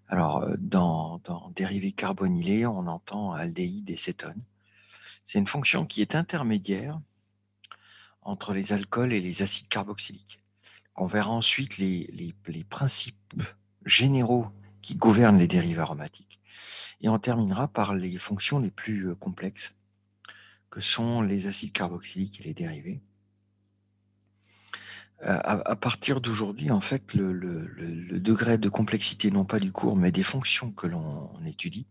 Alors, dans dérivés carbonylés, on entend aldéhyde et cétone. C'est une fonction qui est intermédiaire entre les alcools et les acides carboxyliques. On verra ensuite les principes généraux qui gouvernent les dérivés aromatiques. Et on terminera par les fonctions les plus complexes, que sont les acides carboxyliques et les dérivés. À partir d'aujourd'hui, en fait, le degré de complexité, non pas du cours, mais des fonctions que l'on étudie,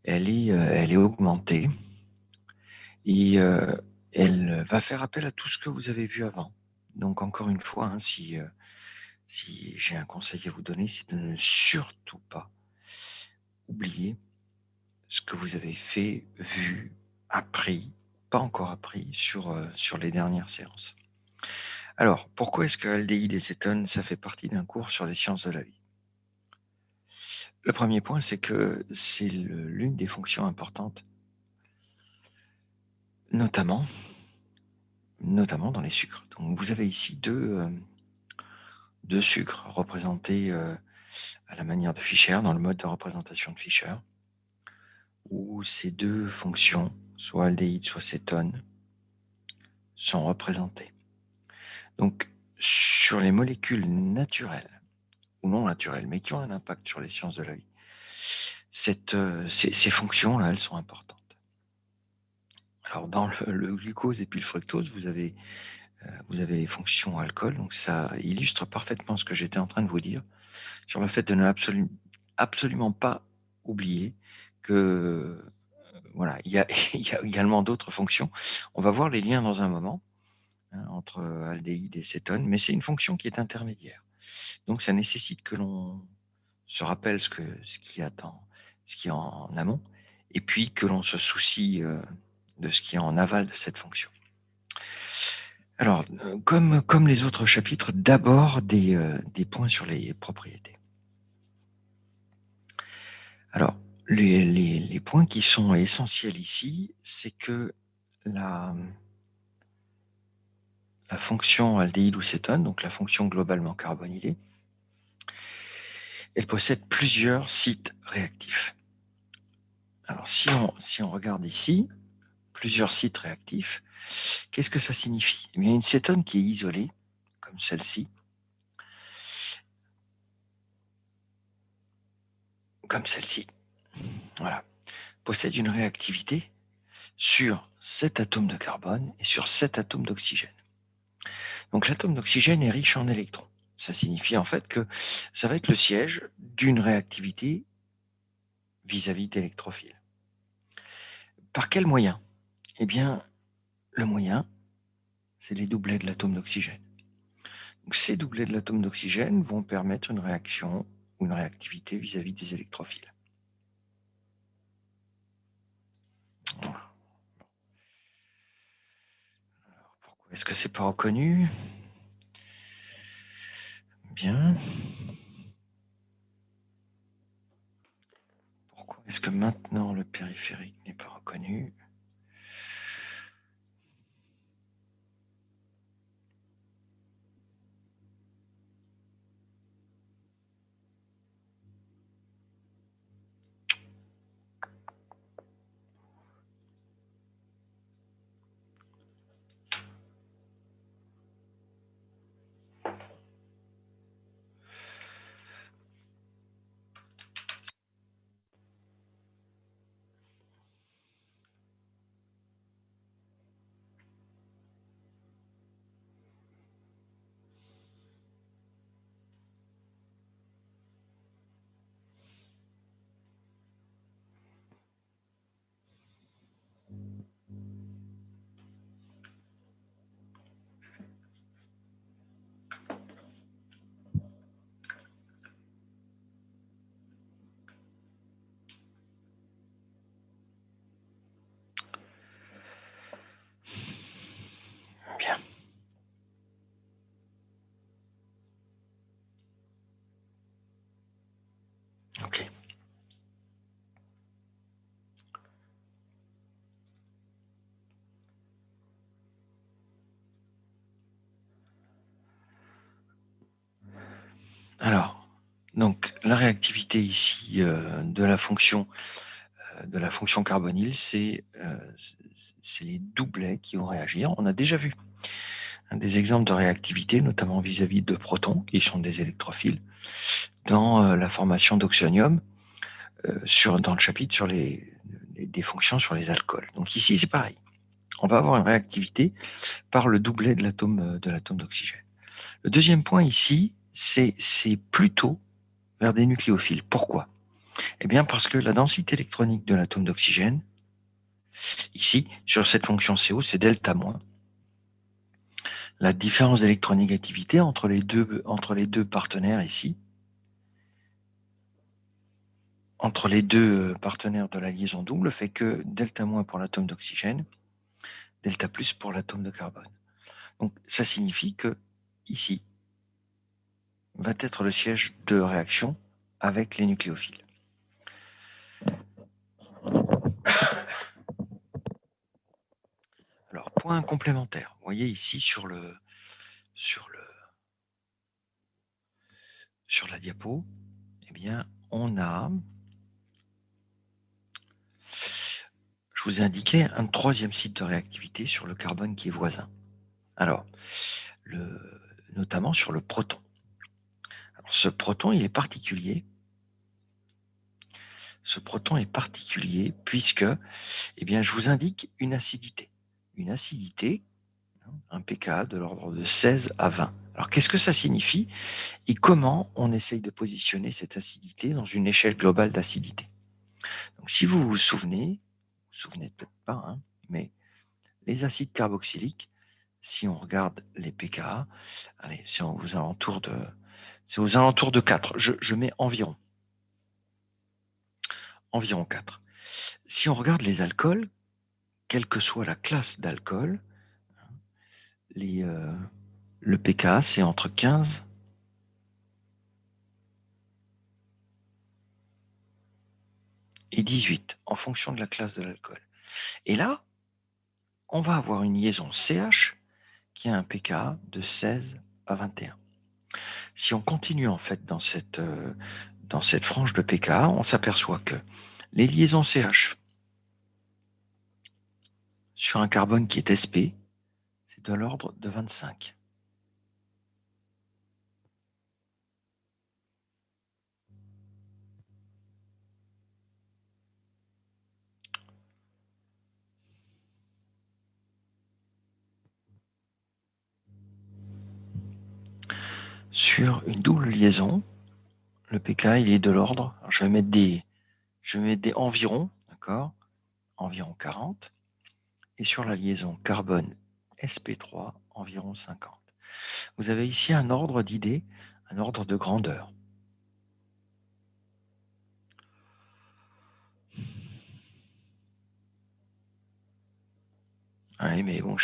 elle est augmentée et elle va faire appel à tout ce que vous avez vu avant. Donc, encore une fois, hein, si j'ai un conseil à vous donner, c'est de ne surtout pas oublier ce que vous avez fait, vu, appris, pas encore appris sur les dernières séances. Alors, pourquoi est-ce que aldéhyde et cétone, ça fait partie d'un cours sur les sciences de la vie? Le premier point, c'est que c'est l'une des fonctions importantes, notamment dans les sucres. Donc, vous avez ici deux sucres représentés à la manière de Fischer, dans le mode de représentation de Fischer, où ces deux fonctions, soit aldéhyde, soit cétone, sont représentées. Donc, sur les molécules naturelles, ou non naturelles, mais qui ont un impact sur les sciences de la vie, ces fonctions-là, elles sont importantes. Alors, dans le glucose et puis le fructose, vous avez les fonctions alcool, donc ça illustre parfaitement ce que j'étais en train de vous dire, sur le fait de ne absolument pas oublier que, voilà, il y a également d'autres fonctions. On va voir les liens dans un moment, hein, entre aldéhyde et cétone, mais c'est une fonction qui est intermédiaire. Donc ça nécessite que l'on se rappelle ce qu'il y a ce qui est en amont, et puis que l'on se soucie de ce qui est en aval de cette fonction. Alors, comme les autres chapitres, d'abord des points sur les propriétés. Alors, les points qui sont essentiels ici, c'est que la fonction aldéhyde ou cétone, donc la fonction globalement carbonylée, elle possède plusieurs sites réactifs. Alors, si on regarde ici, plusieurs sites réactifs, qu'est-ce que ça signifie? Eh bien, une cétone qui est isolée, comme celle-ci, voilà, possède une réactivité sur 7 atomes de carbone et sur 7 atomes d'oxygène. Donc l'atome d'oxygène est riche en électrons. Ça signifie en fait que ça va être le siège d'une réactivité vis-à-vis d'électrophiles. Par quel moyen? Eh bien, le moyen, c'est les doublets de l'atome d'oxygène. Donc ces doublets de l'atome d'oxygène vont permettre une réaction ou une réactivité vis-à-vis des électrophiles. Voilà. Alors, pourquoi est-ce que c'est pas reconnu? Bien. Pourquoi est-ce que maintenant le périphérique n'est pas reconnu? Bien. Ok. Alors, Donc, la réactivité ici de la fonction carbonyle, c'est les doublets qui vont réagir. On a déjà vu des exemples de réactivité, notamment vis-à-vis de protons, qui sont des électrophiles, dans la formation d'oxonium, dans le chapitre sur des fonctions sur les alcools. Donc ici, c'est pareil. On va avoir une réactivité par le doublet de l'atome d'oxygène. Le deuxième point ici, c'est plutôt vers des nucléophiles. Pourquoi? Eh bien, parce que la densité électronique de l'atome d'oxygène, ici, sur cette fonction CO, c'est delta moins. La différence d'électronégativité entre les deux partenaires ici, entre les deux partenaires de la liaison double, fait que delta moins pour l'atome d'oxygène, delta plus pour l'atome de carbone. Donc, ça signifie que ici va être le siège de réaction avec les nucléophiles. Alors, point complémentaire. Vous voyez ici sur la diapo, eh bien, on a, je vous ai indiqué un troisième site de réactivité sur le carbone qui est voisin. Alors, notamment sur le proton. Alors, ce proton, il est particulier. Ce proton est particulier puisque, eh bien, je vous indique une acidité. Une acidité, un pKa de l'ordre de 16 à 20. Alors, qu'est-ce que ça signifie et comment on essaye de positionner cette acidité dans une échelle globale d'acidité? Donc, si vous vous souvenez peut-être pas, hein, mais les acides carboxyliques, si on regarde les pKa, allez, c'est aux alentours de 4. Je mets environ 4. Si on regarde les alcools, quelle que soit la classe d'alcool, le pKa, c'est entre 15 et 18, en fonction de la classe de l'alcool. Et là, on va avoir une liaison CH qui a un pKa de 16 à 21. Si on continue en fait dans cette frange de pKa, on s'aperçoit que les liaisons CH sur un carbone qui est sp, c'est de l'ordre de 25. Sur une double liaison, le pKa il est de l'ordre, je vais mettre des environs, d'accord, environ 40, et sur la liaison carbone sp3, environ 50. Vous avez ici un ordre d'idée, un ordre de grandeur. Oui, mais bon,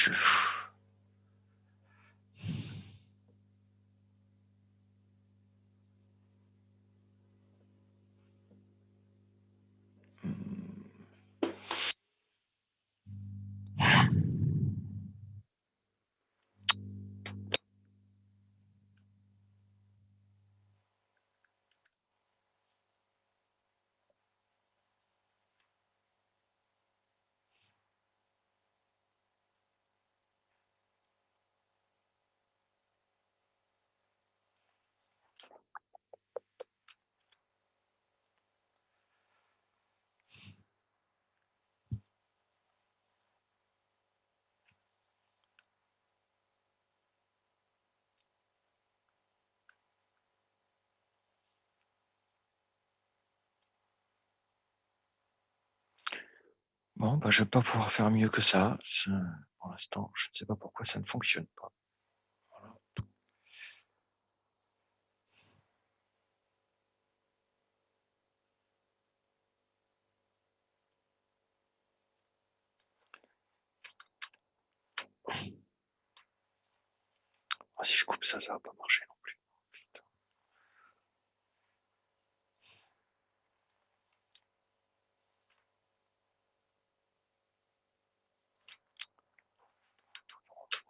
bon, bah, je ne vais pas pouvoir faire mieux que ça. Pour l'instant, je ne sais pas pourquoi ça ne fonctionne pas. Voilà. Ah, si je coupe ça, ça ne va pas marcher non plus. Putain.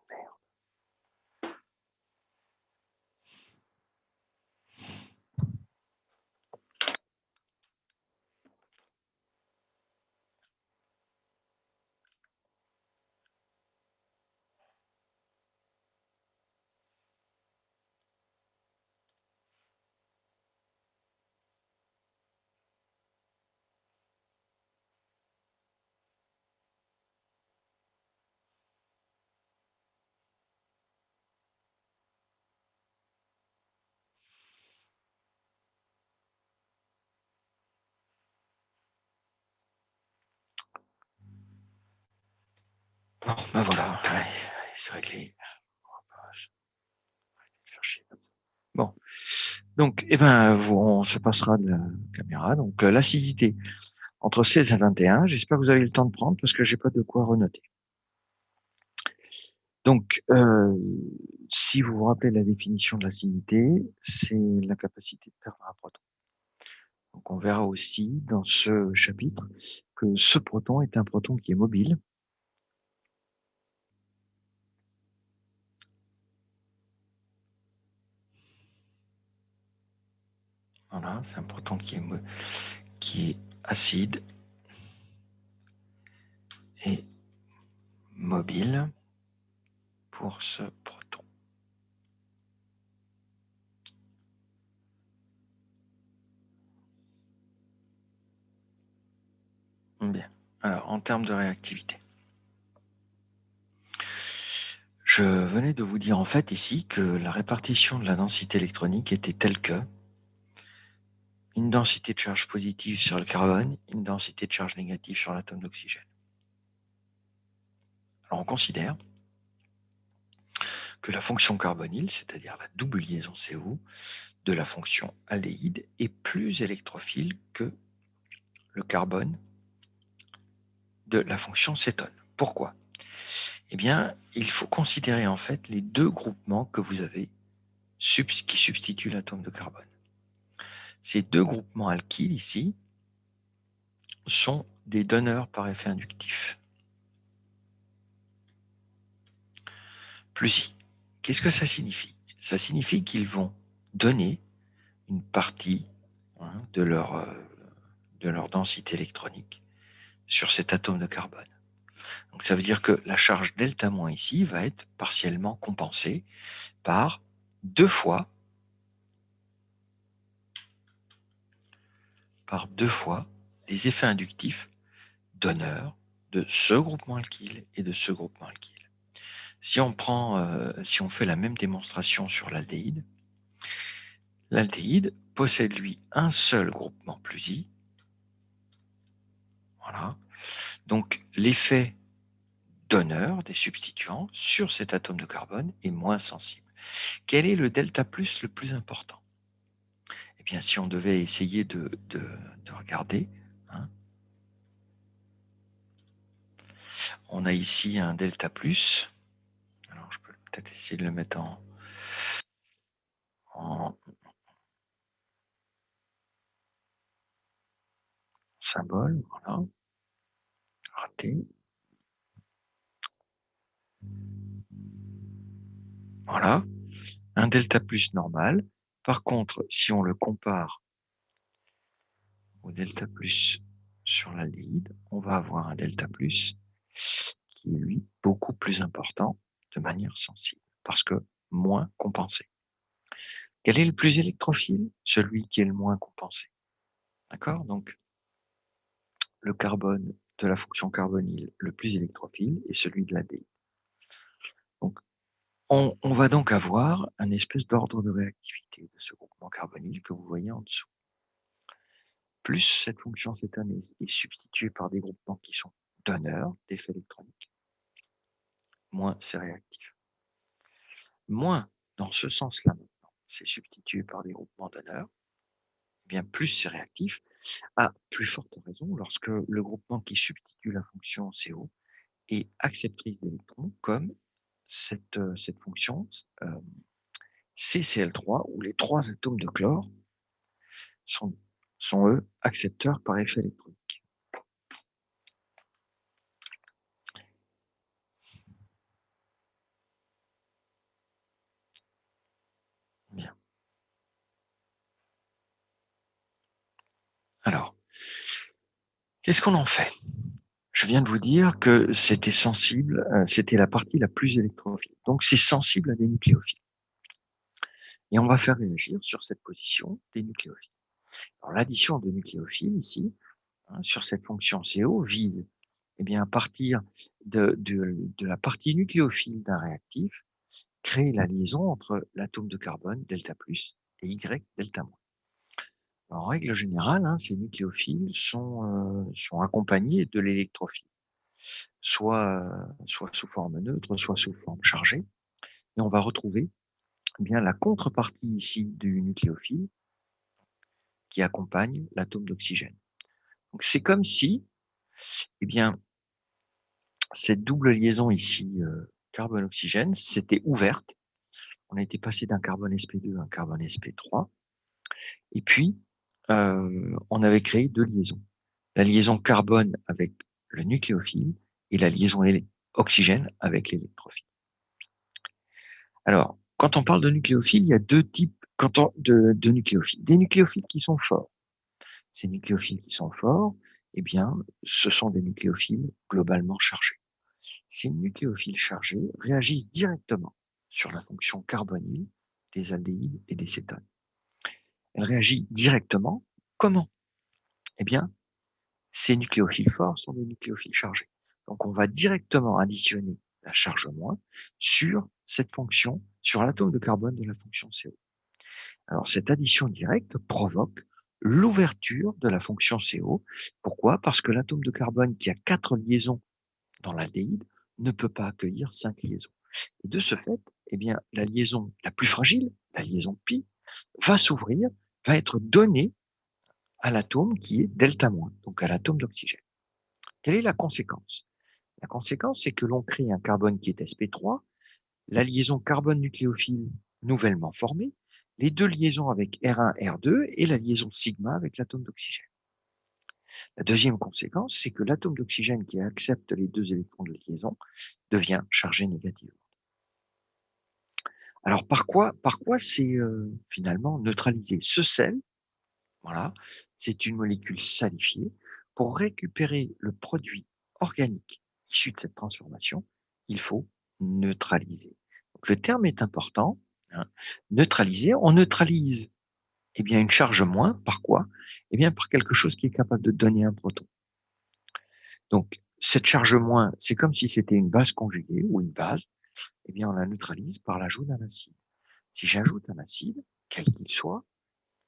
Merde. Bon, ben voilà, allez, c'est réglé. On va pas se faire chier comme ça. Bon, donc, on se passera de la caméra. Donc, l'acidité entre 16 et 21. J'espère que vous avez eu le temps de prendre parce que j'ai pas de quoi renoter. Donc, si vous vous rappelez la définition de l'acidité, c'est la capacité de perdre un proton. Donc, on verra aussi dans ce chapitre que ce proton est un proton qui est mobile. Voilà, c'est un proton qui est acide et mobile pour ce proton. Bien. Alors, en termes de réactivité, je venais de vous dire en fait ici que la répartition de la densité électronique était telle que une densité de charge positive sur le carbone, une densité de charge négative sur l'atome d'oxygène. Alors, on considère que la fonction carbonyle, c'est-à-dire la double liaison CO de la fonction aldéhyde, est plus électrophile que le carbone de la fonction cétone. Pourquoi? Eh bien, il faut considérer en fait les deux groupements que vous avez qui substituent l'atome de carbone. Ces deux groupements alkyles ici sont des donneurs par effet inductif. Plus I. Qu'est-ce que ça signifie? Ça signifie qu'ils vont donner une partie de leur densité électronique sur cet atome de carbone. Donc ça veut dire que la charge delta- ici va être partiellement compensée par deux fois les effets inductifs donneurs de ce groupement alkyle et de ce groupement alkyle. Si on fait la même démonstration sur l'aldéhyde, l'aldéhyde possède lui un seul groupement plus I. Voilà. Donc l'effet donneur des substituants sur cet atome de carbone est moins sensible. Quel est le delta plus le plus important? Eh bien, si on devait essayer de regarder, on a ici un delta plus. Alors, je peux peut-être essayer de le mettre en symbole. Voilà. Raté. Voilà. Un delta plus normal. Par contre, si on le compare au delta plus sur l'aldéhyde, on va avoir un delta plus qui est, lui, beaucoup plus important de manière sensible, parce que moins compensé. Quel est le plus électrophile? Celui qui est le moins compensé. D'accord? Donc, le carbone de la fonction carbonyle le plus électrophile est celui de l'aldéhyde. Donc, on va donc avoir un espèce d'ordre de réactivité de ce groupement carbonyle que vous voyez en dessous. Plus cette fonction cétone est substituée par des groupements qui sont donneurs d'effets électroniques, moins c'est réactif. Moins, dans ce sens-là maintenant, c'est substitué par des groupements donneurs, bien plus c'est réactif, à plus forte raison lorsque le groupement qui substitue la fonction CO est acceptrice d'électrons, comme cette fonction CCl3, où les trois atomes de chlore sont eux accepteurs par effet électronique. Bien. Alors, qu'est-ce qu'on en fait? Je viens de vous dire que c'était sensible, c'était la partie la plus électrophile. Donc, c'est sensible à des nucléophiles. Et on va faire réagir sur cette position des nucléophiles. Alors, l'addition de nucléophiles ici, sur cette fonction CO, vise à partir de la partie nucléophile d'un réactif, créer la liaison entre l'atome de carbone delta plus et Y delta moins. En règle générale, ces nucléophiles sont accompagnés de l'électrophile. soit sous forme neutre, soit sous forme chargée. Et on va retrouver eh bien la contrepartie ici du nucléophile qui accompagne l'atome d'oxygène. Donc c'est comme si eh bien, cette double liaison ici, carbone-oxygène, s'était ouverte. On a été passé d'un carbone sp2 à un carbone sp3 et puis, on avait créé 2 liaisons. La liaison carbone avec le nucléophile et la liaison oxygène avec l'électrophile. Alors, quand on parle de nucléophiles, il y a 2 types de nucléophiles. Des nucléophiles qui sont forts. Ces nucléophiles qui sont forts, eh bien, ce sont des nucléophiles globalement chargés. Ces nucléophiles chargés réagissent directement sur la fonction carbonyle des aldéhydes et des cétones. Elle réagit directement. Comment? Eh bien, ces nucléophiles forts sont des nucléophiles chargés. Donc, on va directement additionner la charge moins sur cette fonction, sur l'atome de carbone de la fonction CO. Alors, cette addition directe provoque l'ouverture de la fonction CO. Pourquoi? Parce que l'atome de carbone qui a 4 liaisons dans l'aldéhyde ne peut pas accueillir 5 liaisons. Et de ce fait, eh bien, la liaison la plus fragile, la liaison pi, va s'ouvrir, va être donnée à l'atome qui est delta-, donc à l'atome d'oxygène. Quelle est la conséquence? La conséquence, c'est que l'on crée un carbone qui est sp3, la liaison carbone-nucléophile nouvellement formée, les 2 liaisons avec R1, R2 et la liaison sigma avec l'atome d'oxygène. La deuxième conséquence, c'est que l'atome d'oxygène qui accepte les 2 électrons de liaison devient chargé négativement. Alors par quoi c'est finalement neutralisé? Ce sel, voilà, c'est une molécule salifiée. Pour récupérer le produit organique issu de cette transformation, il faut neutraliser. Donc le terme est important, hein. Neutraliser, on neutralise eh bien, une charge moins, par quoi? Eh bien, par quelque chose qui est capable de donner un proton. Donc cette charge moins, c'est comme si c'était une base conjuguée ou une base, eh bien on la neutralise par l'ajout d'un acide. Si j'ajoute un acide, quel qu'il soit,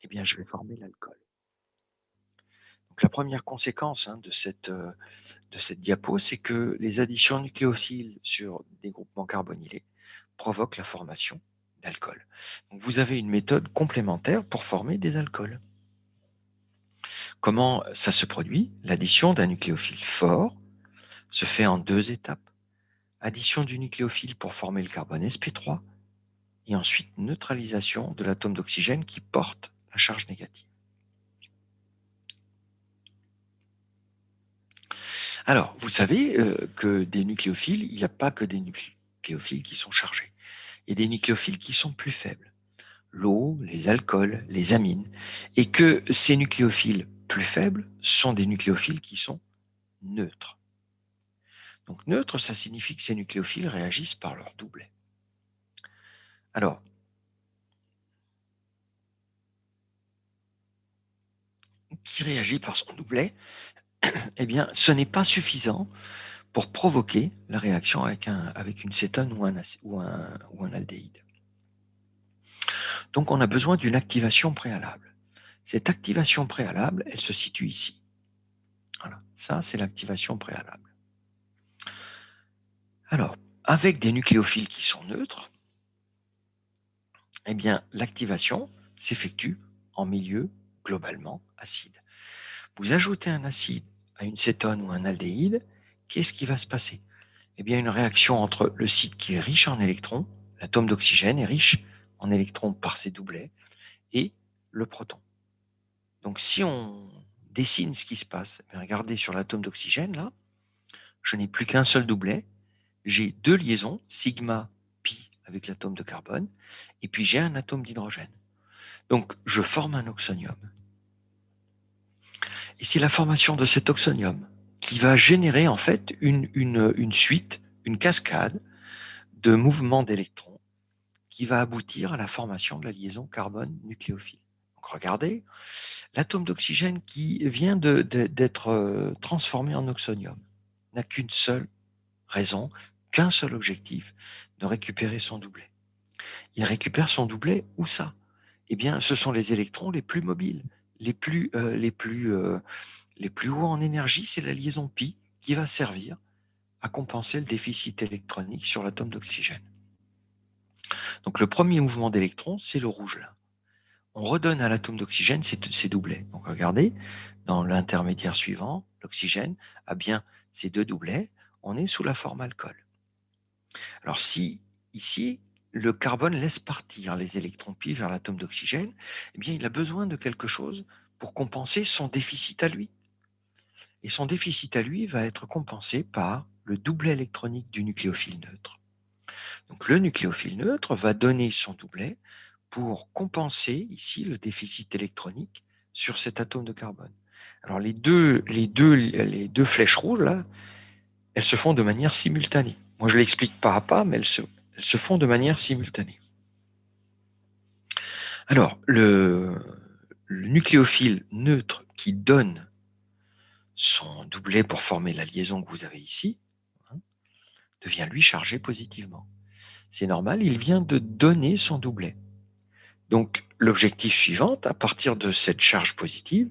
eh bien, je vais former l'alcool. Donc, la première conséquence de cette diapo, c'est que les additions nucléophiles sur des groupements carbonylés provoquent la formation d'alcool. Donc, vous avez une méthode complémentaire pour former des alcools. Comment ça se produit? L'addition d'un nucléophile fort se fait en 2 étapes. Addition du nucléophile pour former le carbone sp3 et ensuite neutralisation de l'atome d'oxygène qui porte la charge négative. Alors, vous savez que des nucléophiles, il n'y a pas que des nucléophiles qui sont chargés. Il y a des nucléophiles qui sont plus faibles. L'eau, les alcools, les amines. Et que ces nucléophiles plus faibles sont des nucléophiles qui sont neutres. Donc neutre, ça signifie que ces nucléophiles réagissent par leur doublet. Alors, qui réagit par son doublet? Eh bien, ce n'est pas suffisant pour provoquer la réaction avec une cétone ou un aldéhyde. Donc, on a besoin d'une activation préalable. Cette activation préalable, elle se situe ici. Voilà, ça, c'est l'activation préalable. Alors, avec des nucléophiles qui sont neutres, eh bien, l'activation s'effectue en milieu globalement acide. Vous ajoutez un acide à une cétone ou un aldéhyde, qu'est-ce qui va se passer? Eh bien, une réaction entre le site qui est riche en électrons, l'atome d'oxygène est riche en électrons par ses doublets, et le proton. Donc, si on dessine ce qui se passe, regardez sur l'atome d'oxygène, là, je n'ai plus qu'un seul doublet, j'ai 2 liaisons, sigma, pi, avec l'atome de carbone, et puis j'ai un atome d'hydrogène. Donc, je forme un oxonium. Et c'est la formation de cet oxonium qui va générer en fait une suite, une cascade de mouvements d'électrons qui va aboutir à la formation de la liaison carbone-nucléophile. Donc regardez, l'atome d'oxygène qui vient d'être transformé en oxonium n'a qu'une seule raison, qu'un seul objectif, de récupérer son doublet. Il récupère son doublet, où ça? Eh bien, ce sont les électrons les plus mobiles, les plus hauts en énergie, c'est la liaison pi qui va servir à compenser le déficit électronique sur l'atome d'oxygène. Donc le premier mouvement d'électrons, c'est le rouge là. On redonne à l'atome d'oxygène ses doublets. Donc regardez, dans l'intermédiaire suivant, l'oxygène a bien ces deux doublets, on est sous la forme alcool. Alors si ici, le carbone laisse partir les électrons pi vers l'atome d'oxygène, eh bien il a besoin de quelque chose pour compenser son déficit à lui. Et son déficit à lui va être compensé par le doublet électronique du nucléophile neutre. Donc le nucléophile neutre va donner son doublet pour compenser ici le déficit électronique sur cet atome de carbone. Alors les deux flèches rouges là, elles se font de manière simultanée. Moi je l'explique pas à pas, mais elles se font de manière simultanée. Alors le nucléophile neutre qui donne son doublet pour former la liaison que vous avez ici, devient lui chargé positivement. C'est normal, il vient de donner son doublet. Donc l'objectif suivant, à partir de cette charge positive,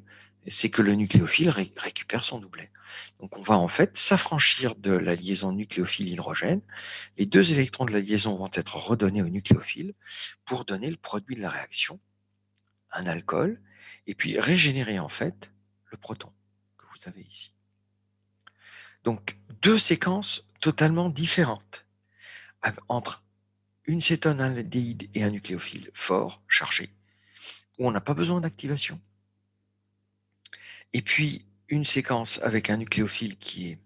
c'est que le nucléophile récupère son doublet. Donc on va en fait s'affranchir de la liaison nucléophile-hydrogène. Les deux électrons de la liaison vont être redonnés au nucléophile pour donner le produit de la réaction, un alcool, et puis régénérer en fait le proton que vous avez ici. Donc deux séquences totalement différentes entre une cétonaldéhyde et un nucléophile fort, chargé, où on n'a pas besoin d'activation. Et puis, une séquence avec un nucléophile qui est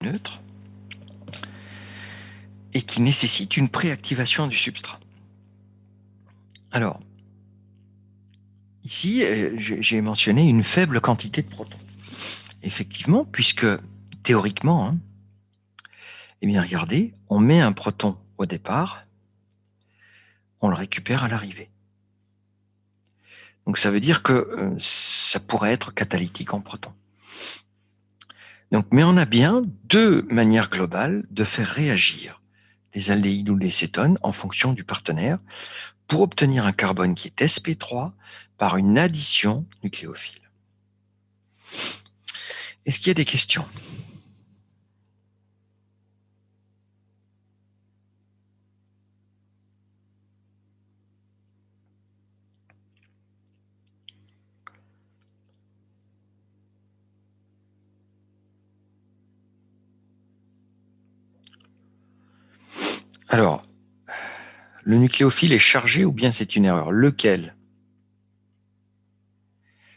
neutre et qui nécessite une préactivation du substrat. Alors, ici, j'ai mentionné une faible quantité de protons. Effectivement, puisque théoriquement, eh bien, regardez, on met un proton au départ, on le récupère à l'arrivée. Donc ça veut dire que ça pourrait être catalytique en protons. Donc, mais on a bien deux manières globales de faire réagir des aldéhydes ou des cétones en fonction du partenaire pour obtenir un carbone qui est sp3 par une addition nucléophile. Est-ce qu'il y a des questions ? Alors, le nucléophile est chargé ou bien c'est une erreur? Lequel?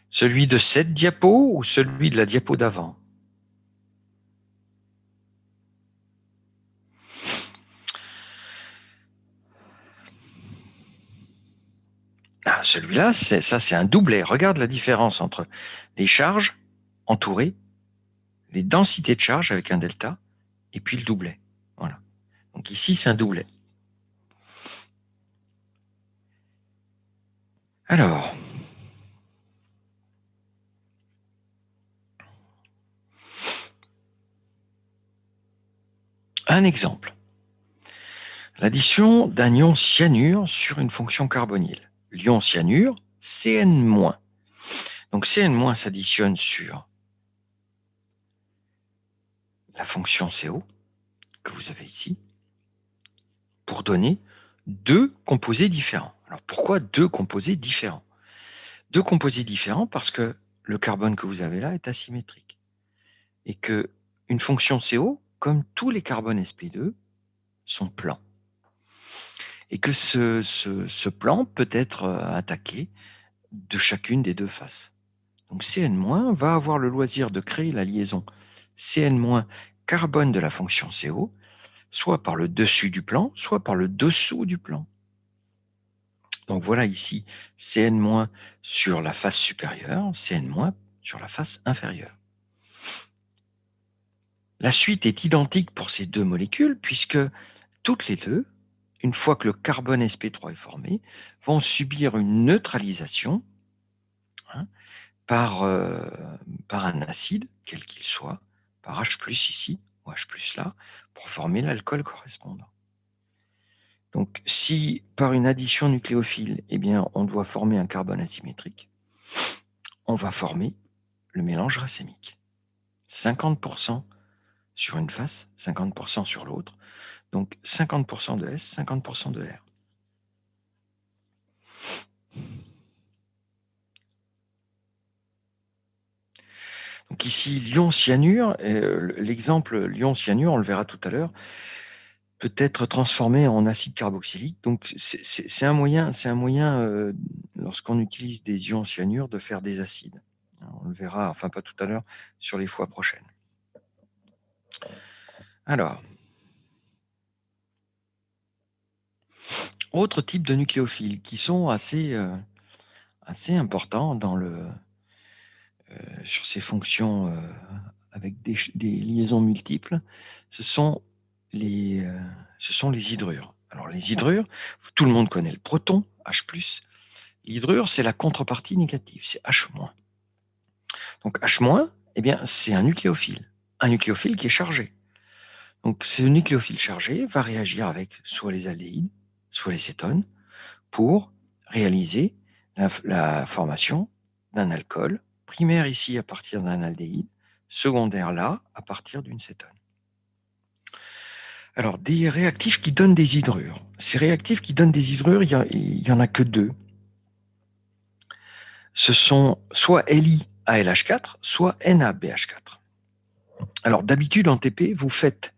Celui de cette diapo ou celui de la diapo d'avant? Ah, celui-là, c'est un doublet. Regarde la différence entre les charges entourées, les densités de charge avec un delta, et puis le doublet. Voilà. Donc ici, c'est un doublet. Alors, un exemple. L'addition d'un ion cyanure sur une fonction carbonyle. L'ion cyanure, Cn-. Donc Cn- s'additionne sur la fonction CO que vous avez ici pour donner deux composés différents. Alors pourquoi deux composés différents? Deux composés différents parce que le carbone que vous avez là est asymétrique et que une fonction CO, comme tous les carbones sp2, sont plans. Et que ce plan peut être attaqué de chacune des deux faces. Donc Cn- va avoir le loisir de créer la liaison Cn- carbone de la fonction CO, soit par le dessus du plan, soit par le dessous du plan. Donc voilà ici Cn- sur la face supérieure, Cn- sur la face inférieure. La suite est identique pour ces deux molécules puisque toutes les deux, une fois que le carbone sp3 est formé, vont subir une neutralisation par un acide, quel qu'il soit, par H+ ici, ou H+ là, pour former l'alcool correspondant. Donc, si par une addition nucléophile, eh bien, on doit former un carbone asymétrique, on va former le mélange racémique. 50% sur une face, 50% sur l'autre. Donc 50% de S, 50% de R. Donc ici, l'ion-cyanure, l'exemple l'ion-cyanure, on le verra tout à l'heure, peut être transformé en acide carboxylique. Donc c'est un moyen, lorsqu'on utilise des ions cyanure, de faire des acides. On le verra, enfin pas tout à l'heure, sur les fois prochaines. Alors, autres types de nucléophiles qui sont assez importants sur ces fonctions avec des liaisons multiples, ce sont les hydrures. Alors les hydrures, tout le monde connaît le proton, H+. L'hydrure, c'est la contrepartie négative, c'est H-. Donc H-, eh bien, c'est un nucléophile qui est chargé. Donc ce nucléophile chargé va réagir avec soit les aldéhydes, soit les cétones, pour réaliser la formation d'un alcool, primaire ici à partir d'un aldéhyde, secondaire là à partir d'une cétone. Alors, des réactifs qui donnent des hydrures. Ces réactifs qui donnent des hydrures, il n'y en a que deux. Ce sont soit LiALH4, soit NaBH4. Alors, d'habitude, en TP, vous faites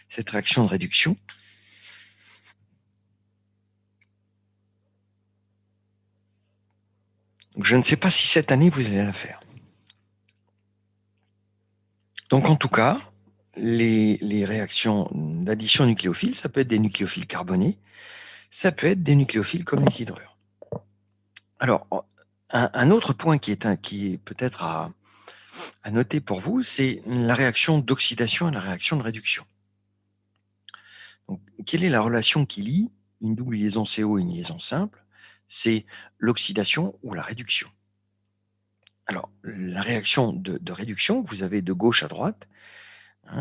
cette réaction de réduction. Donc, je ne sais pas si cette année, vous allez la faire. Donc, en tout cas, les réactions d'addition nucléophile, ça peut être des nucléophiles carbonés, ça peut être des nucléophiles comme les hydrures. Alors, un autre point qui est peut-être à noter pour vous, c'est la réaction d'oxydation et la réaction de réduction. Donc, quelle est la relation qui lie une double liaison CO et une liaison simple? C'est l'oxydation ou la réduction. Alors, la réaction de réduction que vous avez de gauche à droite,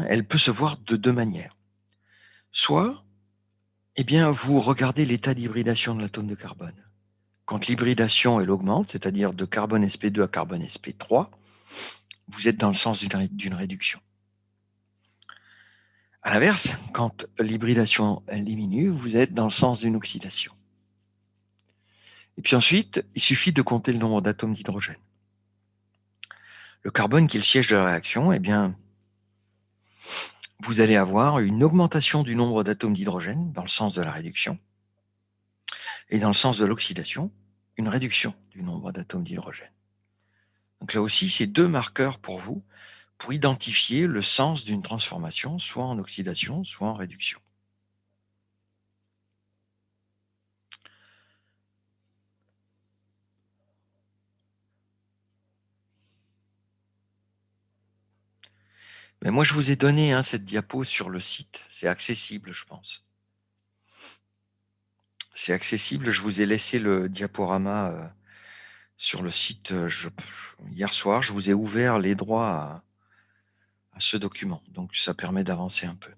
elle peut se voir de deux manières. Soit, eh bien, vous regardez l'état d'hybridation de l'atome de carbone. Quand l'hybridation elle augmente, c'est-à-dire de carbone sp2 à carbone sp3, vous êtes dans le sens d'une réduction. À l'inverse, quand l'hybridation diminue, vous êtes dans le sens d'une oxydation. Et puis ensuite, il suffit de compter le nombre d'atomes d'hydrogène. Le carbone qui est le siège de la réaction, eh bien, vous allez avoir une augmentation du nombre d'atomes d'hydrogène dans le sens de la réduction, et dans le sens de l'oxydation, une réduction du nombre d'atomes d'hydrogène. Donc là aussi, c'est deux marqueurs pour vous, pour identifier le sens d'une transformation, soit en oxydation, soit en réduction. Mais moi, je vous ai donné cette diapo sur le site. C'est accessible, je pense. C'est accessible. Je vous ai laissé le diaporama sur le site hier soir. Je vous ai ouvert les droits à ce document. Donc, ça permet d'avancer un peu.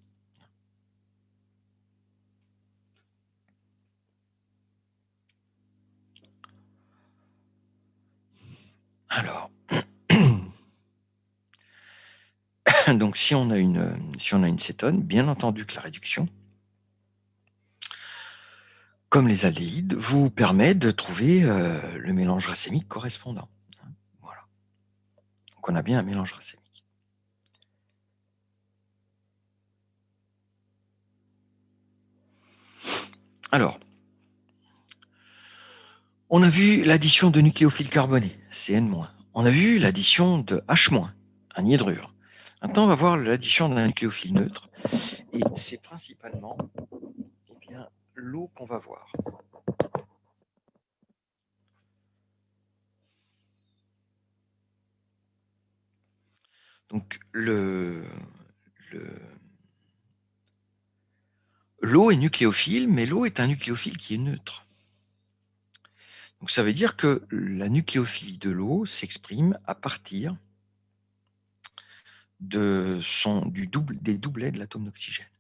Alors, donc si on a une cétone, bien entendu que la réduction, comme les aldéhydes, vous permet de trouver le mélange racémique correspondant. Voilà. Donc on a bien un mélange racémique. Alors, on a vu l'addition de nucléophiles carbonés, CN-. On a vu l'addition de H-, un hydrure. Maintenant, on va voir l'addition d'un nucléophile neutre. Et c'est principalement l'eau qu'on va voir. Donc, l'eau est nucléophile, mais l'eau est un nucléophile qui est neutre. Donc, ça veut dire que la nucléophilie de l'eau s'exprime à partir des doublets de l'atome d'oxygène.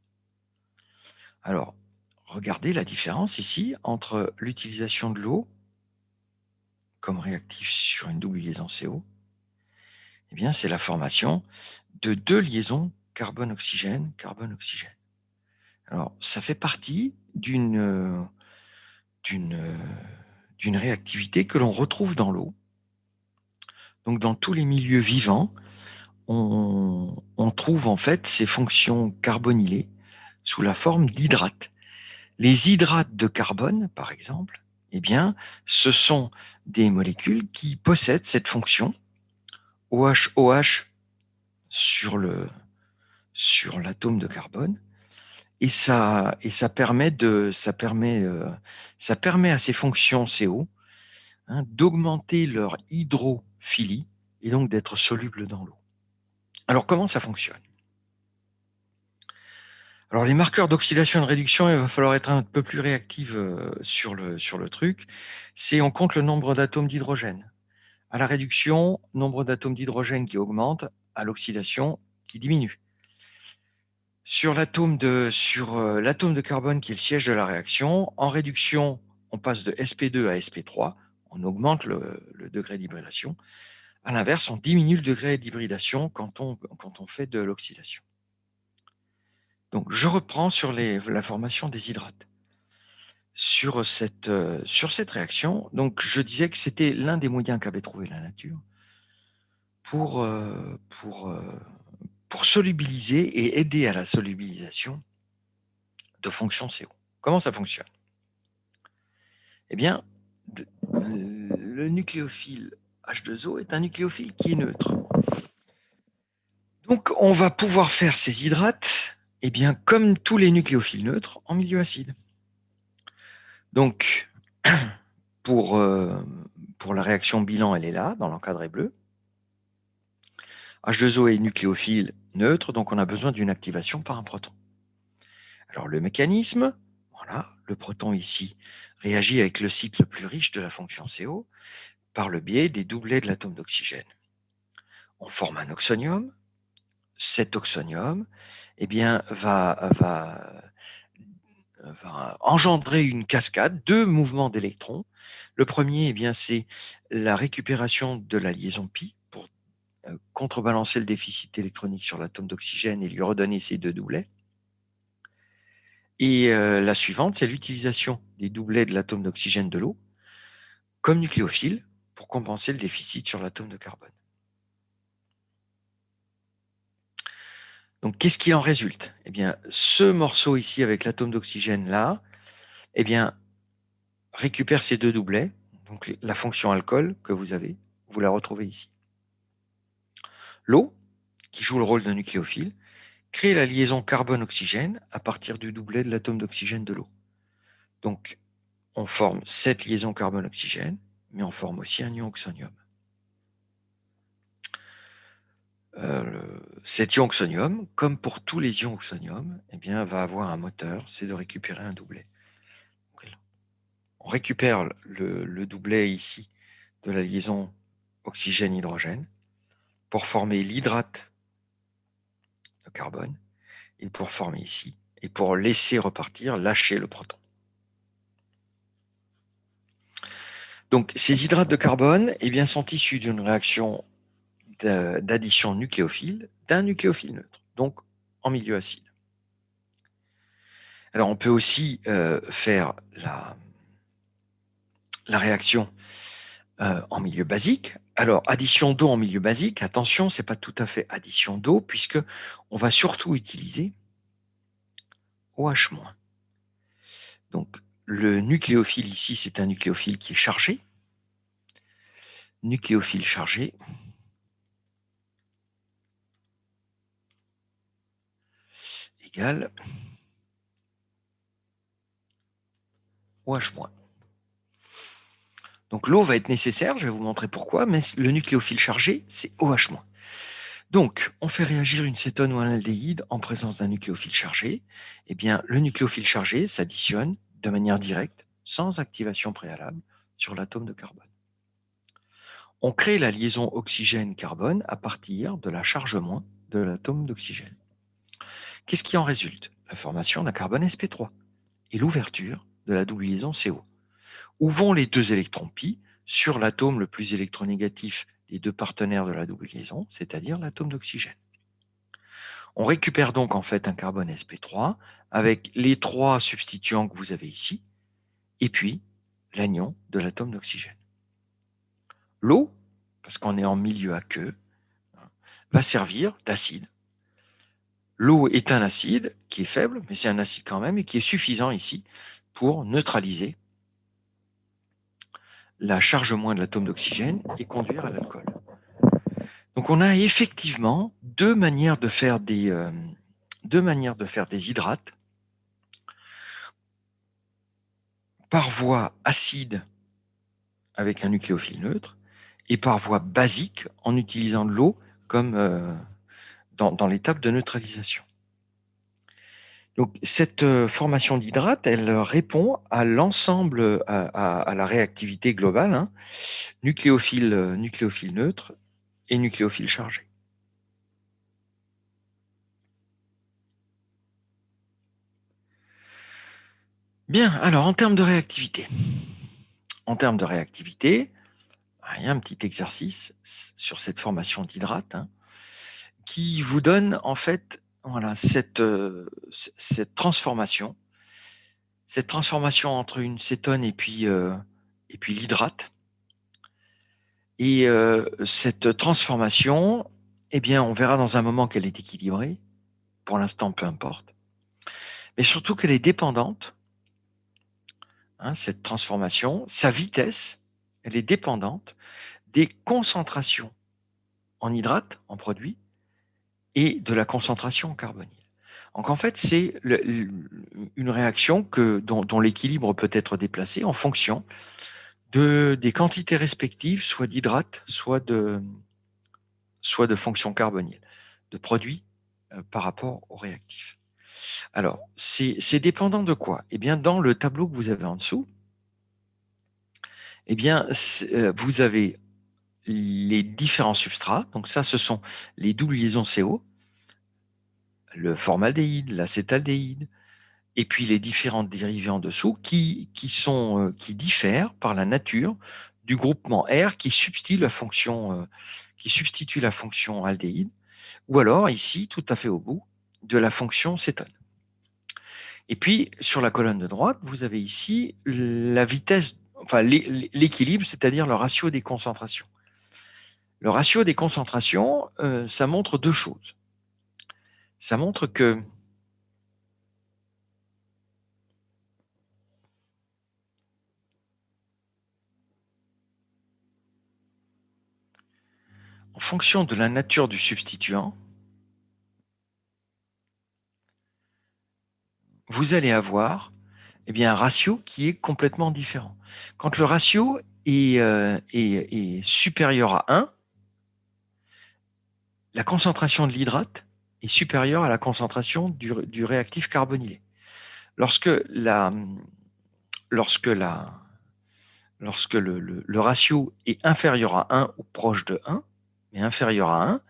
Alors, regardez la différence ici entre l'utilisation de l'eau comme réactif sur une double liaison CO. Eh bien, c'est la formation de 2 liaisons carbone-oxygène, carbone-oxygène. Alors, ça fait partie d'une réactivité que l'on retrouve dans l'eau. Donc, dans tous les milieux vivants, on trouve en fait ces fonctions carbonylées sous la forme d'hydrates. Les hydrates de carbone, par exemple, eh bien, ce sont des molécules qui possèdent cette fonction OH-OH sur l'atome de carbone, et ça permet à ces fonctions CO d'augmenter leur hydrophilie et donc d'être solubles dans l'eau. Alors, comment ça fonctionne? Alors, les marqueurs d'oxydation et de réduction, il va falloir être un peu plus réactif sur le truc. On compte le nombre d'atomes d'hydrogène. À la réduction, nombre d'atomes d'hydrogène qui augmente, à l'oxydation qui diminue. Sur l'atome de carbone qui est le siège de la réaction, en réduction, on passe de sp2 à sp3, on augmente le degré d'hybridation. À l'inverse, on diminue le degré d'hybridation quand on fait de l'oxydation. Donc, je reprends sur la formation des hydrates. Sur cette réaction, donc je disais que c'était l'un des moyens qu'avait trouvé la nature pour solubiliser et aider à la solubilisation de fonctions CO. Comment ça fonctionne? Eh bien, le nucléophile H2O est un nucléophile qui est neutre. Donc, on va pouvoir faire ces hydrates, eh bien, comme tous les nucléophiles neutres, en milieu acide. Donc, pour la réaction bilan, elle est là, dans l'encadré bleu. H2O est nucléophile neutre, donc on a besoin d'une activation par un proton. Alors, le mécanisme, voilà, le proton ici réagit avec le site le plus riche de la fonction CO par le biais des doublets de l'atome d'oxygène. On forme un oxonium. Cet oxonium eh bien, va engendrer une cascade de mouvements d'électrons. Le premier, eh bien, c'est la récupération de la liaison pi pour contrebalancer le déficit électronique sur l'atome d'oxygène et lui redonner ses 2 doublets. Et la suivante, c'est l'utilisation des doublets de l'atome d'oxygène de l'eau comme nucléophile pour compenser le déficit sur l'atome de carbone. Donc, qu'est-ce qui en résulte? Eh bien, ce morceau ici avec l'atome d'oxygène là, eh bien, récupère ces 2 doublets, donc la fonction alcool que vous avez, vous la retrouvez ici. L'eau, qui joue le rôle d'un nucléophile, crée la liaison carbone-oxygène à partir du doublet de l'atome d'oxygène de l'eau. Donc, on forme cette liaison carbone-oxygène, mais on forme aussi un ion oxonium. Cet ion oxonium, comme pour tous les ions oxonium, eh bien, va avoir un moteur, c'est de récupérer un doublet. On récupère le doublet ici de la liaison oxygène-hydrogène pour former l'hydrate de carbone et pour former ici et pour laisser repartir, lâcher le proton. Donc ces hydrates de carbone eh bien, sont issus d'une réaction d'addition nucléophile d'un nucléophile neutre, donc en milieu acide. Alors on peut aussi faire la réaction en milieu basique. Alors, addition d'eau en milieu basique, attention, ce n'est pas tout à fait addition d'eau, puisque on va surtout utiliser OH-. Donc, le nucléophile ici, c'est un nucléophile qui est chargé. Nucléophile chargé. Égale OH-. Donc, l'eau va être nécessaire, je vais vous montrer pourquoi, mais le nucléophile chargé, c'est OH-. Donc, on fait réagir une cétone ou un aldéhyde en présence d'un nucléophile chargé. Eh bien, le nucléophile chargé s'additionne de manière directe, sans activation préalable, sur l'atome de carbone. On crée la liaison oxygène-carbone à partir de la charge moins de l'atome d'oxygène. Qu'est-ce qui en résulte? La formation d'un carbone sp3 et l'ouverture de la double liaison CO. Où vont les deux électrons pi sur l'atome le plus électronégatif des deux partenaires de la double liaison, c'est-à-dire l'atome d'oxygène. On récupère donc en fait un carbone sp3 avec les trois substituants que vous avez ici, et puis l'anion de l'atome d'oxygène. L'eau, parce qu'on est en milieu aqueux, va servir d'acide. L'eau est un acide qui est faible, mais c'est un acide quand même, et qui est suffisant ici pour neutraliser la charge moins de l'atome d'oxygène et conduire à l'alcool. Donc on a effectivement deux manières de faire des hydrates par voie acide avec un nucléophile neutre et par voie basique en utilisant de l'eau comme dans l'étape de neutralisation. Donc cette formation d'hydrate, elle répond à l'ensemble, à la réactivité globale, hein, nucléophile neutre et nucléophile chargé. Bien, alors en termes de réactivité, il y a un petit exercice sur cette formation d'hydrate, hein, qui vous donne en fait voilà, cette transformation entre une cétone et puis l'hydrate. Et cette transformation, eh bien, on verra dans un moment qu'elle est équilibrée. Pour l'instant, peu importe. Mais surtout qu'elle est dépendante, hein, cette transformation, sa vitesse, elle est dépendante des concentrations en hydrate, en produit, et de la concentration en carbonyle. Donc en fait, c'est une réaction dont l'équilibre peut être déplacé en fonction des quantités respectives, soit d'hydrate, soit de fonction carbonyle, de produits par rapport au réactif. Alors, c'est dépendant de quoi? Eh bien, dans le tableau que vous avez en dessous, eh bien, vous avez les différents substrats. Donc ça, ce sont les doubles liaisons CO, le formaldéhyde, l'acétaldéhyde, et puis les différents dérivés en dessous qui diffèrent par la nature du groupement R qui substitue la fonction aldéhyde, ou alors ici, tout à fait au bout, de la fonction cétone. Et puis, sur la colonne de droite, vous avez ici la vitesse, enfin l'équilibre, c'est-à-dire le ratio des concentrations. Le ratio des concentrations, ça montre deux choses. Ça montre que en fonction de la nature du substituant, vous allez avoir un ratio qui est complètement différent. Quand le ratio est supérieur à 1, la concentration de l'hydrate est supérieure à la concentration du réactif carbonylé. Lorsque le ratio est inférieur à 1 ou proche de 1, mais inférieur à 1,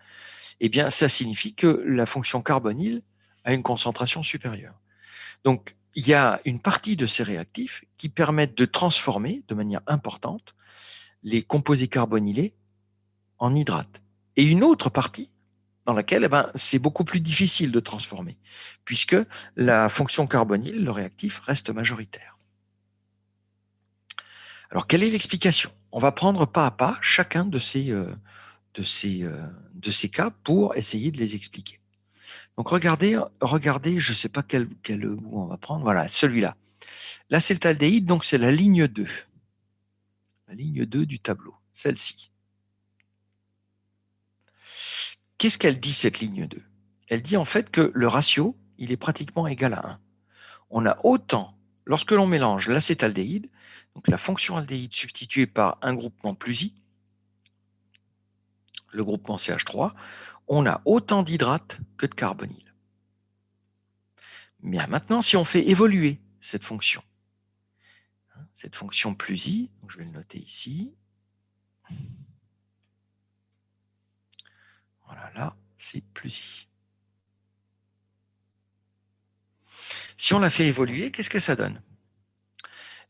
eh bien, ça signifie que la fonction carbonyle a une concentration supérieure. Donc, il y a une partie de ces réactifs qui permettent de transformer de manière importante les composés carbonylés en hydrates. Et une autre partie dans laquelle c'est beaucoup plus difficile de transformer, puisque la fonction carbonyle, le réactif, reste majoritaire. Alors, quelle est l'explication? On va prendre pas à pas chacun de ces cas pour essayer de les expliquer. Donc, regardez, je ne sais pas quel bout on va prendre. Voilà, celui-là. L'acétaldéhyde, donc c'est la ligne 2. La ligne 2 du tableau, celle-ci. Qu'est-ce qu'elle dit, cette ligne 2? Elle dit en fait que le ratio, il est pratiquement égal à 1. On a autant, lorsque l'on mélange l'acétaldéhyde, donc la fonction aldéhyde substituée par un groupement plus I, le groupement CH3, on a autant d'hydrates que de carbonyle. Mais maintenant, si on fait évoluer cette fonction, Cette fonction plus I, donc je vais le noter ici. Voilà, là, c'est plus I. Si on la fait évoluer, qu'est-ce que ça donne?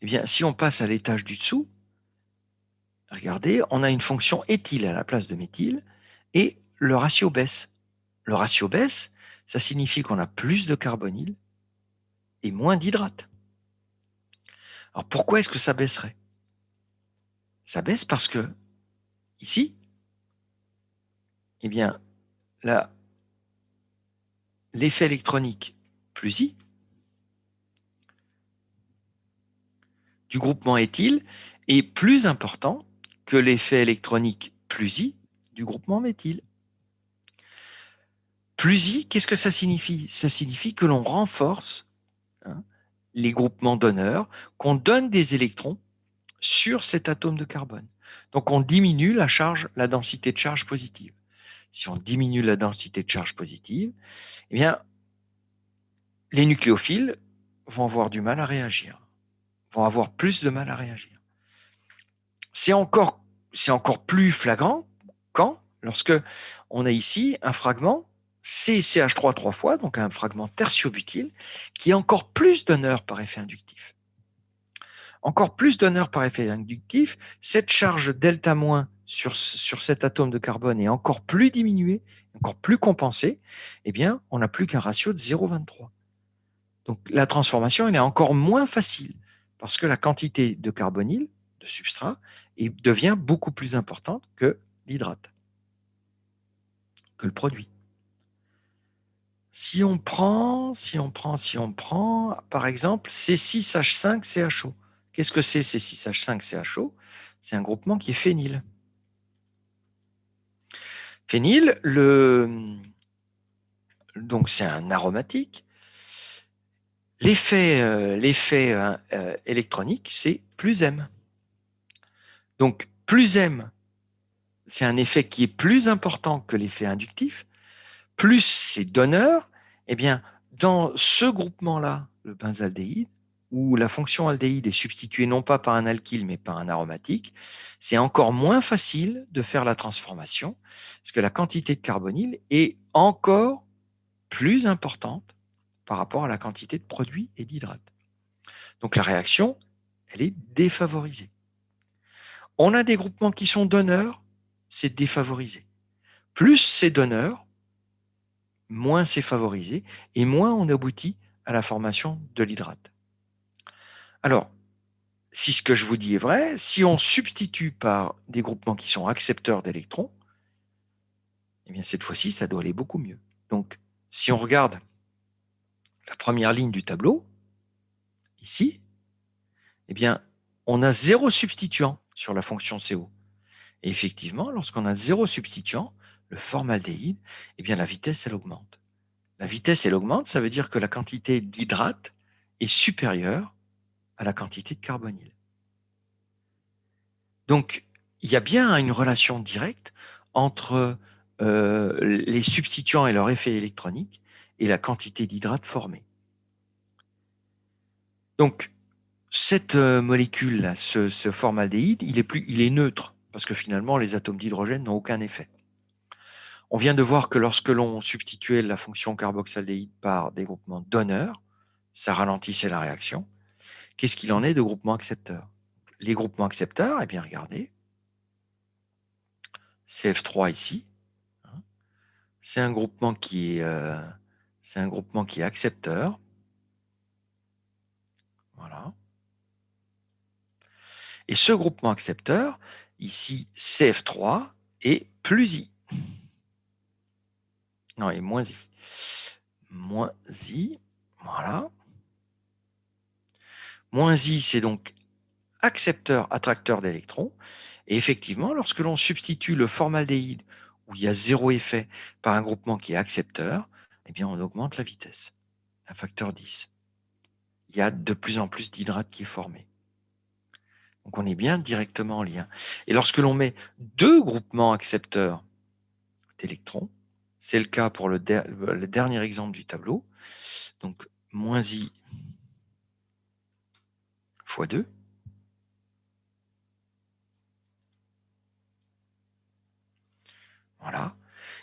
Eh bien, si on passe à l'étage du dessous, regardez, on a une fonction éthyle à la place de méthyle et le ratio baisse. Le ratio baisse, ça signifie qu'on a plus de carbonyle et moins d'hydrate. Alors pourquoi est-ce que ça baisserait? Ça baisse parce que ici, eh bien, là, l'effet électronique plus I du groupement éthyle est plus important que l'effet électronique plus I du groupement méthyle. Plus I, qu'est-ce que ça signifie? Ça signifie que l'on renforce les groupements donneurs, qu'on donne des électrons sur cet atome de carbone. Donc on diminue la charge, la densité de charge positive. Si on diminue la densité de charge positive, eh bien, les nucléophiles vont avoir du mal à réagir, vont avoir plus de mal à réagir. C'est encore plus flagrant lorsque on a ici un fragment CCH3 trois fois, donc un fragment tertiobutyle, qui a encore plus d'honneur par effet inductif. Encore plus d'honneur par effet inductif, cette charge delta- sur cet atome de carbone est encore plus diminuée, encore plus compensée, eh bien, on n'a plus qu'un ratio de 0,23. Donc la transformation, elle est encore moins facile parce que la quantité de carbonyle, de substrat, devient beaucoup plus importante que l'hydrate, que le produit. Si on prend, par exemple, C6H5CHO. Qu'est-ce que c'est C6H5CHO? C'est un groupement qui est phényl. Phényl, donc c'est un aromatique. L'effet électronique, c'est plus M. Donc, plus M, c'est un effet qui est plus important que l'effet inductif. Plus c'est donneur, eh bien, dans ce groupement-là, le benzaldéhyde, où la fonction aldéhyde est substituée non pas par un alkyle, mais par un aromatique, c'est encore moins facile de faire la transformation, parce que la quantité de carbonyle est encore plus importante par rapport à la quantité de produit et d'hydrate. Donc la réaction, elle est défavorisée. On a des groupements qui sont donneurs, c'est défavorisé. Plus c'est donneur, moins c'est favorisé, et moins on aboutit à la formation de l'hydrate. Alors, si ce que je vous dis est vrai, si on substitue par des groupements qui sont accepteurs d'électrons, eh bien cette fois-ci, ça doit aller beaucoup mieux. Donc, si on regarde la première ligne du tableau, ici, eh bien, on a 0 substituant sur la fonction CO. Et effectivement, lorsqu'on a 0 substituant, le formaldéhyde, eh bien, la vitesse, elle augmente. La vitesse, elle augmente, ça veut dire que la quantité d'hydrate est supérieure à la quantité de carbonyle. Donc, il y a bien une relation directe entre les substituants et leur effet électronique et la quantité d'hydrate formée. Donc, cette molécule, ce formaldéhyde, il est neutre, parce que finalement, les atomes d'hydrogène n'ont aucun effet. On vient de voir que lorsque l'on substituait la fonction carboxaldéhyde par des groupements donneurs, ça ralentissait la réaction. Qu'est-ce qu'il en est de groupements accepteurs? Les groupements accepteurs, eh bien, regardez, CF3 ici, c'est un groupement qui est accepteur. Voilà. Et ce groupement accepteur, ici, CF3 est plus I. Non, et moins I. Moins I, voilà. Moins I, c'est donc accepteur, attracteur d'électrons. Et effectivement, lorsque l'on substitue le formaldéhyde, où il y a 0 effet, par un groupement qui est accepteur, eh bien, on augmente la vitesse, un facteur 10. Il y a de plus en plus d'hydrate qui est formé. Donc, on est bien directement en lien. Et lorsque l'on met 2 groupements accepteurs d'électrons, c'est le cas pour le dernier exemple du tableau, donc moins I fois 2,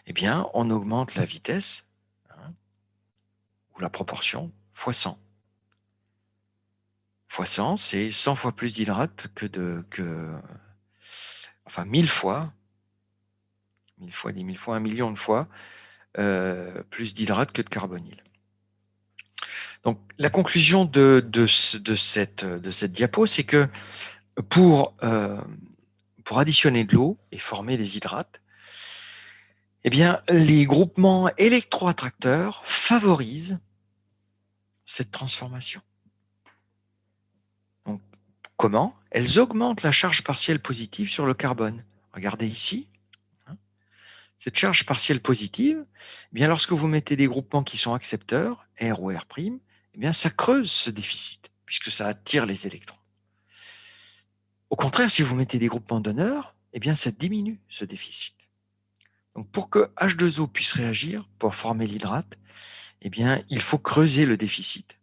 eh bien, on augmente la vitesse, hein, ou la proportion, fois 100. Fois 100, c'est 100 fois plus d'hydrate enfin 1000 fois, 1000 fois, 10 000 fois, 1 million de fois, plus d'hydrate que de carbonyle. Donc, la conclusion de cette diapo, c'est que pour additionner de l'eau et former des hydrates, eh bien, les groupements électroattracteurs favorisent cette transformation. Donc, comment? Elles augmentent la charge partielle positive sur le carbone. Regardez ici. Cette charge partielle positive, eh bien, lorsque vous mettez des groupements qui sont accepteurs, R ou R', eh bien, ça creuse ce déficit, puisque ça attire les électrons. Au contraire, si vous mettez des groupements donneurs, eh bien, ça diminue ce déficit. Donc, pour que H2O puisse réagir, pour former l'hydrate, eh bien, il faut creuser le déficit.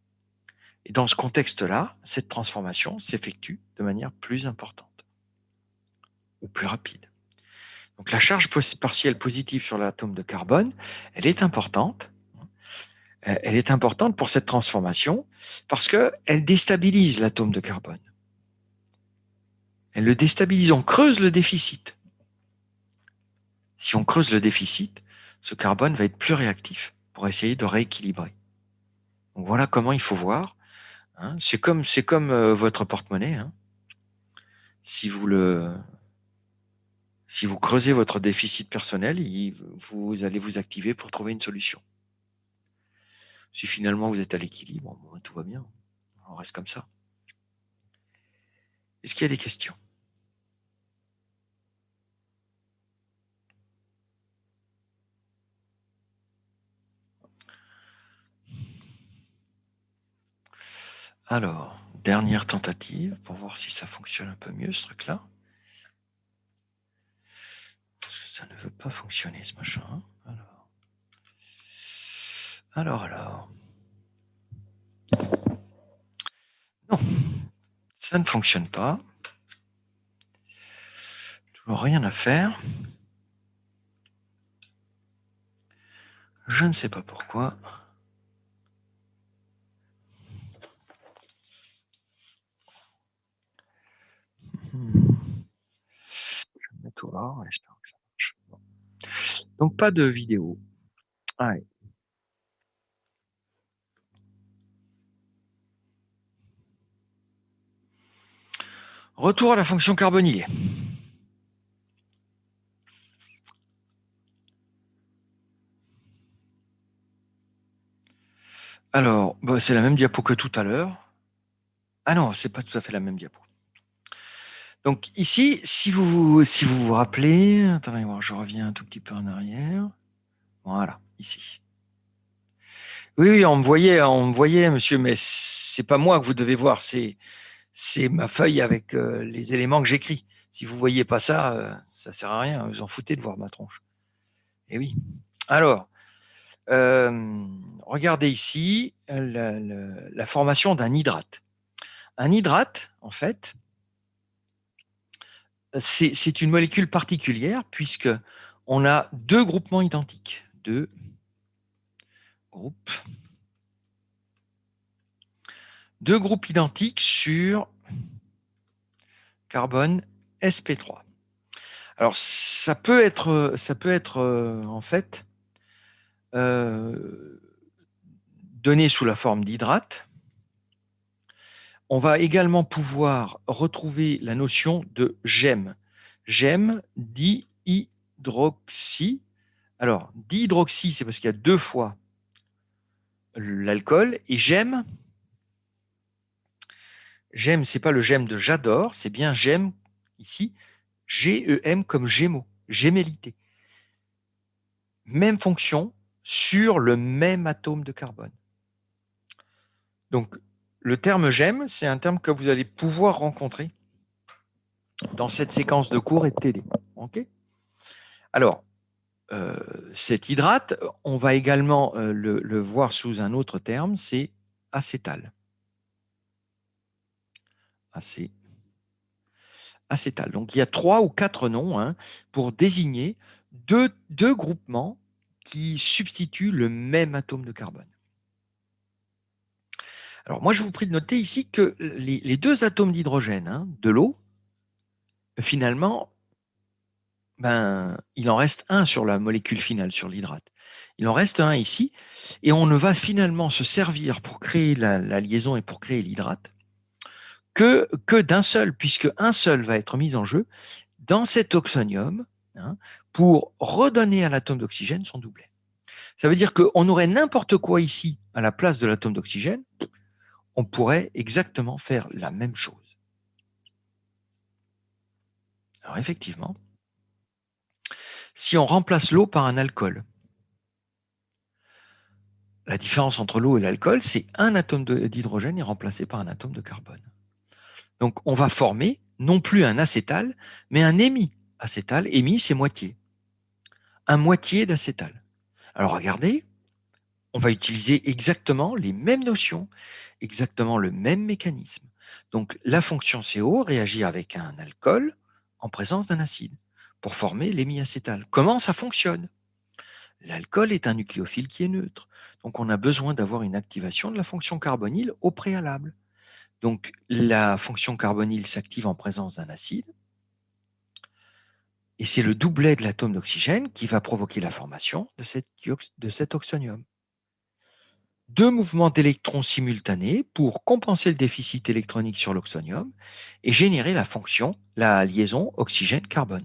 Et dans ce contexte-là, cette transformation s'effectue de manière plus importante ou plus rapide. Donc, la charge partielle positive sur l'atome de carbone, elle est importante. Elle est importante pour cette transformation parce qu'elle déstabilise l'atome de carbone. Elle le déstabilise, on creuse le déficit. Si on creuse le déficit, ce carbone va être plus réactif pour essayer de rééquilibrer. Donc voilà comment il faut voir. Hein. C'est comme votre porte-monnaie. Hein. Si vous creusez votre déficit personnel, vous allez vous activer pour trouver une solution. Si finalement vous êtes à l'équilibre, bon, tout va bien. On reste comme ça. Est-ce qu'il y a des questions? Alors, dernière tentative pour voir si ça fonctionne un peu mieux, ce truc-là. Parce que ça ne veut pas fonctionner, ce machin. Alors. Non, ça ne fonctionne pas. Toujours rien à faire. Je ne sais pas pourquoi. Je vais mettre tout là, j'espère que ça marche. Donc, pas de vidéo. Allez. Retour à la fonction carbonylée. Alors, bah, c'est la même diapo que tout à l'heure. Ah non, c'est pas tout à fait la même diapo. Donc ici, si vous vous rappelez, attendez, je reviens un tout petit peu en arrière. Voilà, ici. Oui, on me voyait, monsieur, mais c'est pas moi que vous devez voir, c'est ma feuille avec les éléments que j'écris. Si vous voyez pas ça, ça sert à rien. Vous en foutez de voir ma tronche. Eh oui. Alors, regardez ici la formation d'un hydrate. Un hydrate, en fait, c'est une molécule particulière puisque on a deux groupements identiques. Deux groupes identiques sur carbone sp3. Alors, ça peut être en fait donné sous la forme d'hydrate. On va également pouvoir retrouver la notion de gemme. Gemme, dihydroxy. Alors, dihydroxy, c'est parce qu'il y a deux fois l'alcool. Et gemme, c'est pas le gemme de j'adore, c'est bien gemme, ici, G-E-M comme gémeaux, gémellité. Même fonction sur le même atome de carbone. Donc, le terme gemme, c'est un terme que vous allez pouvoir rencontrer dans cette séquence de cours et de TD. Okay. Alors, cet hydrate, on va également le voir sous un autre terme, c'est acétal. Acétal. Donc, il y a 3 ou 4 noms pour désigner deux groupements qui substituent le même atome de carbone. Alors moi, je vous prie de noter ici que les deux atomes d'hydrogène de l'eau, finalement, il en reste un sur la molécule finale, sur l'hydrate. Il en reste un ici, et on ne va finalement se servir pour créer la liaison et pour créer l'hydrate que d'un seul, puisque un seul va être mis en jeu dans cet oxonium pour redonner à l'atome d'oxygène son doublet. Ça veut dire qu'on aurait n'importe quoi ici à la place de l'atome d'oxygène, on pourrait exactement faire la même chose. Alors effectivement, si on remplace l'eau par un alcool, la différence entre l'eau et l'alcool, c'est un atome d'hydrogène est remplacé par un atome de carbone. Donc on va former non plus un acétal, mais un hémiacétal. Hémi, c'est moitié. Un moitié d'acétal. Alors regardez, on va utiliser exactement les mêmes notions, exactement le même mécanisme. Donc la fonction CO réagit avec un alcool en présence d'un acide pour former l'hémiacétal. Comment ça fonctionne? L'alcool est un nucléophile qui est neutre. Donc on a besoin d'avoir une activation de la fonction carbonyle au préalable. Donc la fonction carbonyle s'active en présence d'un acide et c'est le doublet de l'atome d'oxygène qui va provoquer la formation de cet oxonium. Deux mouvements d'électrons simultanés pour compenser le déficit électronique sur l'oxonium et générer la liaison oxygène-carbone.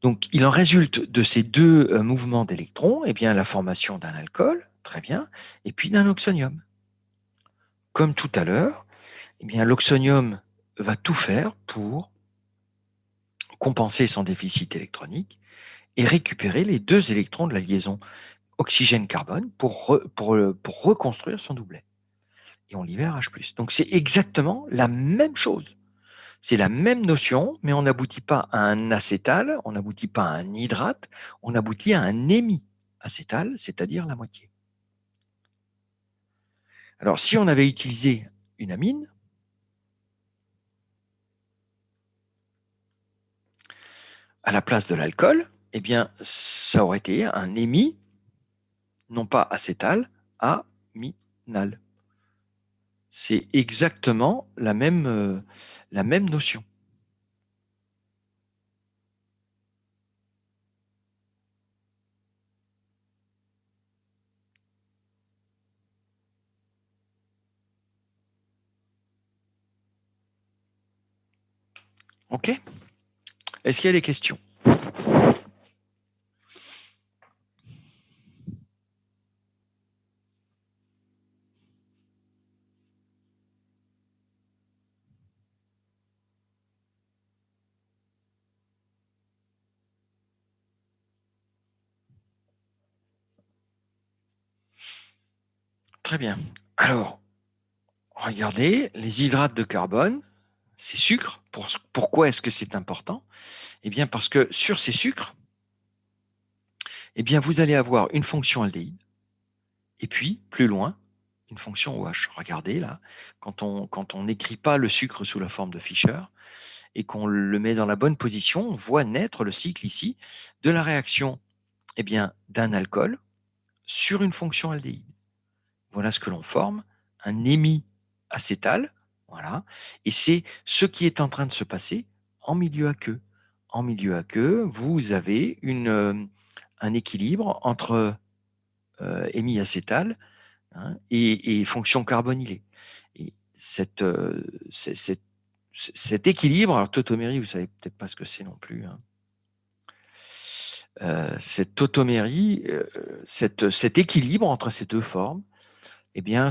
Donc, il en résulte de ces deux mouvements d'électrons la formation d'un alcool, très bien, et puis d'un oxonium. Comme tout à l'heure, l'oxonium va tout faire pour compenser son déficit électronique et récupérer les deux électrons de la liaison oxygène-carbone pour reconstruire son doublet. Et on libère H+. Donc c'est exactement la même chose. C'est la même notion, mais on n'aboutit pas à un acétal, on n'aboutit pas à un hydrate, on aboutit à un hémiacétal, c'est-à-dire la moitié. Alors si on avait utilisé une amine, à la place de l'alcool, ça aurait été un hémi, non pas acétal, aminal. C'est exactement la même notion. OK? Est-ce qu'il y a des questions? Très bien. Alors, regardez, les hydrates de carbone, ces sucres, pourquoi est-ce que c'est important? Eh bien, parce que sur ces sucres, vous allez avoir une fonction aldéhyde, et puis, plus loin, une fonction OH. Regardez là, quand on n'écrit pas le sucre sous la forme de Fischer, et qu'on le met dans la bonne position, on voit naître le cycle ici de la réaction d'un alcool sur une fonction aldéhyde. Voilà ce que l'on forme, un hémiacétal, voilà, et c'est ce qui est en train de se passer en milieu aqueux. En milieu aqueux, vous avez un équilibre entre hémiacétal et fonction carbonylée. Et cet équilibre, alors tautomérie, vous ne savez peut-être pas ce que c'est non plus, cette tautomérie, cet équilibre entre ces deux formes,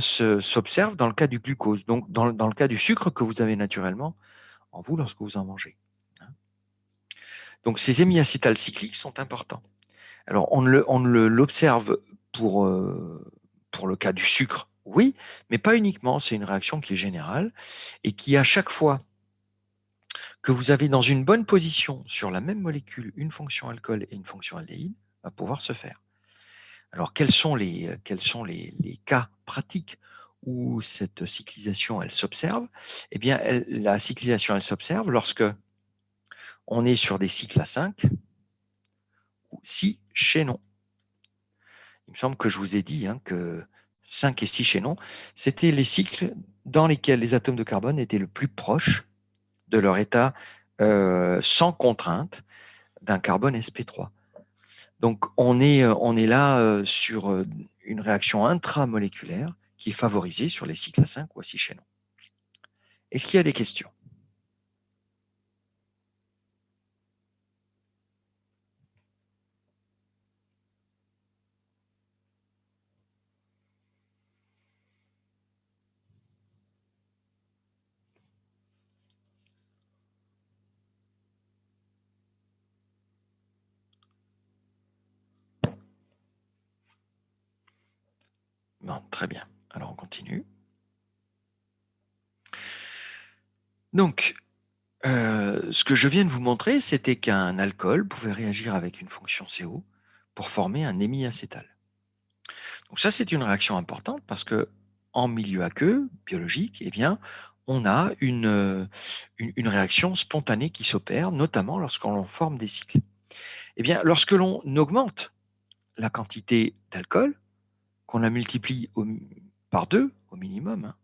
s'observe dans le cas du glucose, donc dans le cas du sucre que vous avez naturellement en vous lorsque vous en mangez. Donc ces hémiacétals cycliques sont importants. Alors on l'observe pour le cas du sucre, oui, mais pas uniquement, c'est une réaction qui est générale et qui, à chaque fois que vous avez dans une bonne position sur la même molécule une fonction alcool et une fonction aldéhyde, va pouvoir se faire. Alors, quels sont les cas pratiques où cette cyclisation, elle s'observe? Eh bien, la cyclisation, elle s'observe lorsque on est sur des cycles à 5 ou 6 chaînons. Il me semble que je vous ai dit que 5 et 6 chaînons, c'était les cycles dans lesquels les atomes de carbone étaient le plus proches de leur état sans contrainte d'un carbone sp3. Donc on est là sur une réaction intramoléculaire qui est favorisée sur les cycles à 5 ou à 6 chaînons. Est-ce qu'il y a des questions? Bon, très bien. Alors on continue. Donc, ce que je viens de vous montrer, c'était qu'un alcool pouvait réagir avec une fonction CO pour former un hémiacétal. Donc ça, c'est une réaction importante parce que en milieu aqueux, biologique, eh bien, on a une réaction spontanée qui s'opère, notamment lorsqu'on forme des cycles. Eh bien, lorsque l'on augmente la quantité d'alcool, qu'on la multiplie par 2 au minimum,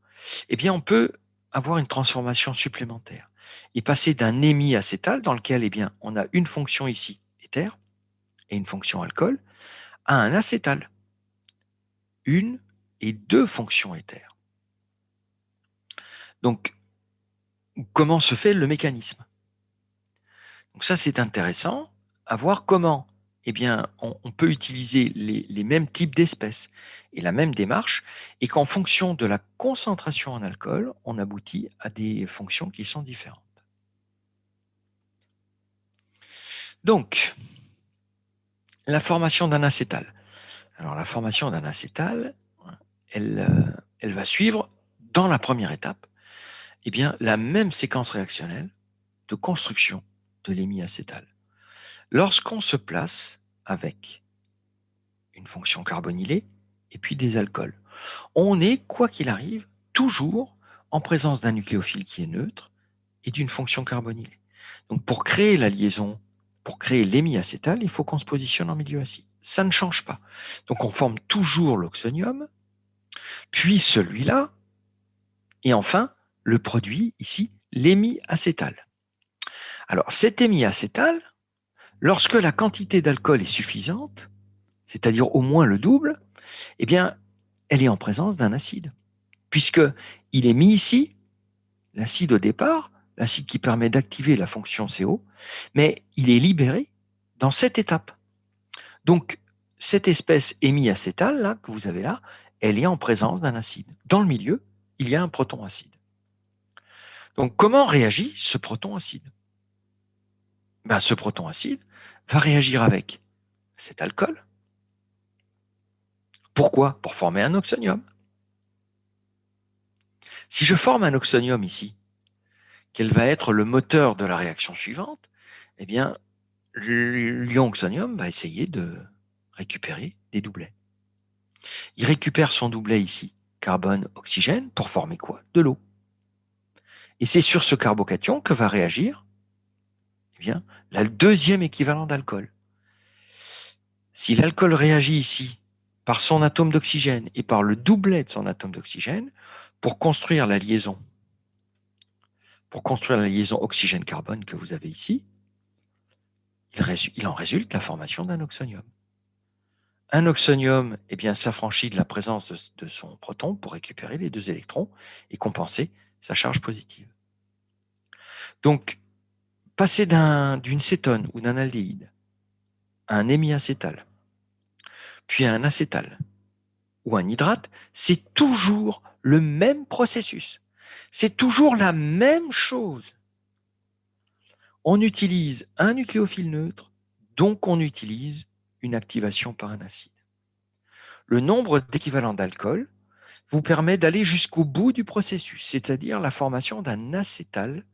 eh bien, on peut avoir une transformation supplémentaire et passer d'un hémiacétal dans lequel, eh bien, on a une fonction ici, éther, et une fonction alcool, à un acétal, une et deux fonctions éther. Donc, comment se fait le mécanisme? Donc ça, c'est intéressant à voir comment eh bien, on peut utiliser les mêmes types d'espèces et la même démarche, et qu'en fonction de la concentration en alcool, on aboutit à des fonctions qui sont différentes. Donc, la formation d'un acétal. Alors, la formation d'un acétal, elle va suivre, dans la première étape, eh bien, la même séquence réactionnelle de construction de l'hémiacétal. Lorsqu'on se place avec une fonction carbonylée et puis des alcools, on est, quoi qu'il arrive, toujours en présence d'un nucléophile qui est neutre et d'une fonction carbonylée. Donc pour créer la liaison, pour créer l'hémiacétal, il faut qu'on se positionne en milieu acide. Ça ne change pas. Donc on forme toujours l'oxonium, puis celui-là, et enfin le produit ici, l'hémiacétal. Alors cet hémiacétal, lorsque la quantité d'alcool est suffisante, c'est-à-dire au moins le double, eh bien, elle est en présence d'un acide, puisqu'il est mis ici, l'acide au départ, l'acide qui permet d'activer la fonction CO, mais il est libéré dans cette étape. Donc, cette espèce hémiacétale là, que vous avez là, elle est en présence d'un acide. Dans le milieu, il y a un proton acide. Donc, comment réagit ce proton acide? Ben, ce proton acide va réagir avec cet alcool. Pourquoi? Pour former un oxonium. Si je forme un oxonium ici, quel va être le moteur de la réaction suivante? Eh bien, l'ion oxonium va essayer de récupérer des doublets. Il récupère son doublet ici, carbone-oxygène, pour former quoi? De l'eau. Et c'est sur ce carbocation que va réagir eh bien, le deuxième équivalent d'alcool. Si l'alcool réagit ici par son atome d'oxygène et par le doublet de son atome d'oxygène, pour construire la liaison oxygène-carbone que vous avez ici, il en résulte la formation d'un oxonium. Un oxonium eh bien, s'affranchit de la présence de son proton pour récupérer les deux électrons et compenser sa charge positive. Donc, passer d'une cétone ou d'un aldéhyde à un hémiacétal, puis à un acétal ou un hydrate, c'est toujours le même processus. C'est toujours la même chose. On utilise un nucléophile neutre, donc on utilise une activation par un acide. Le nombre d'équivalents d'alcool vous permet d'aller jusqu'au bout du processus, c'est-à-dire la formation d'un acétal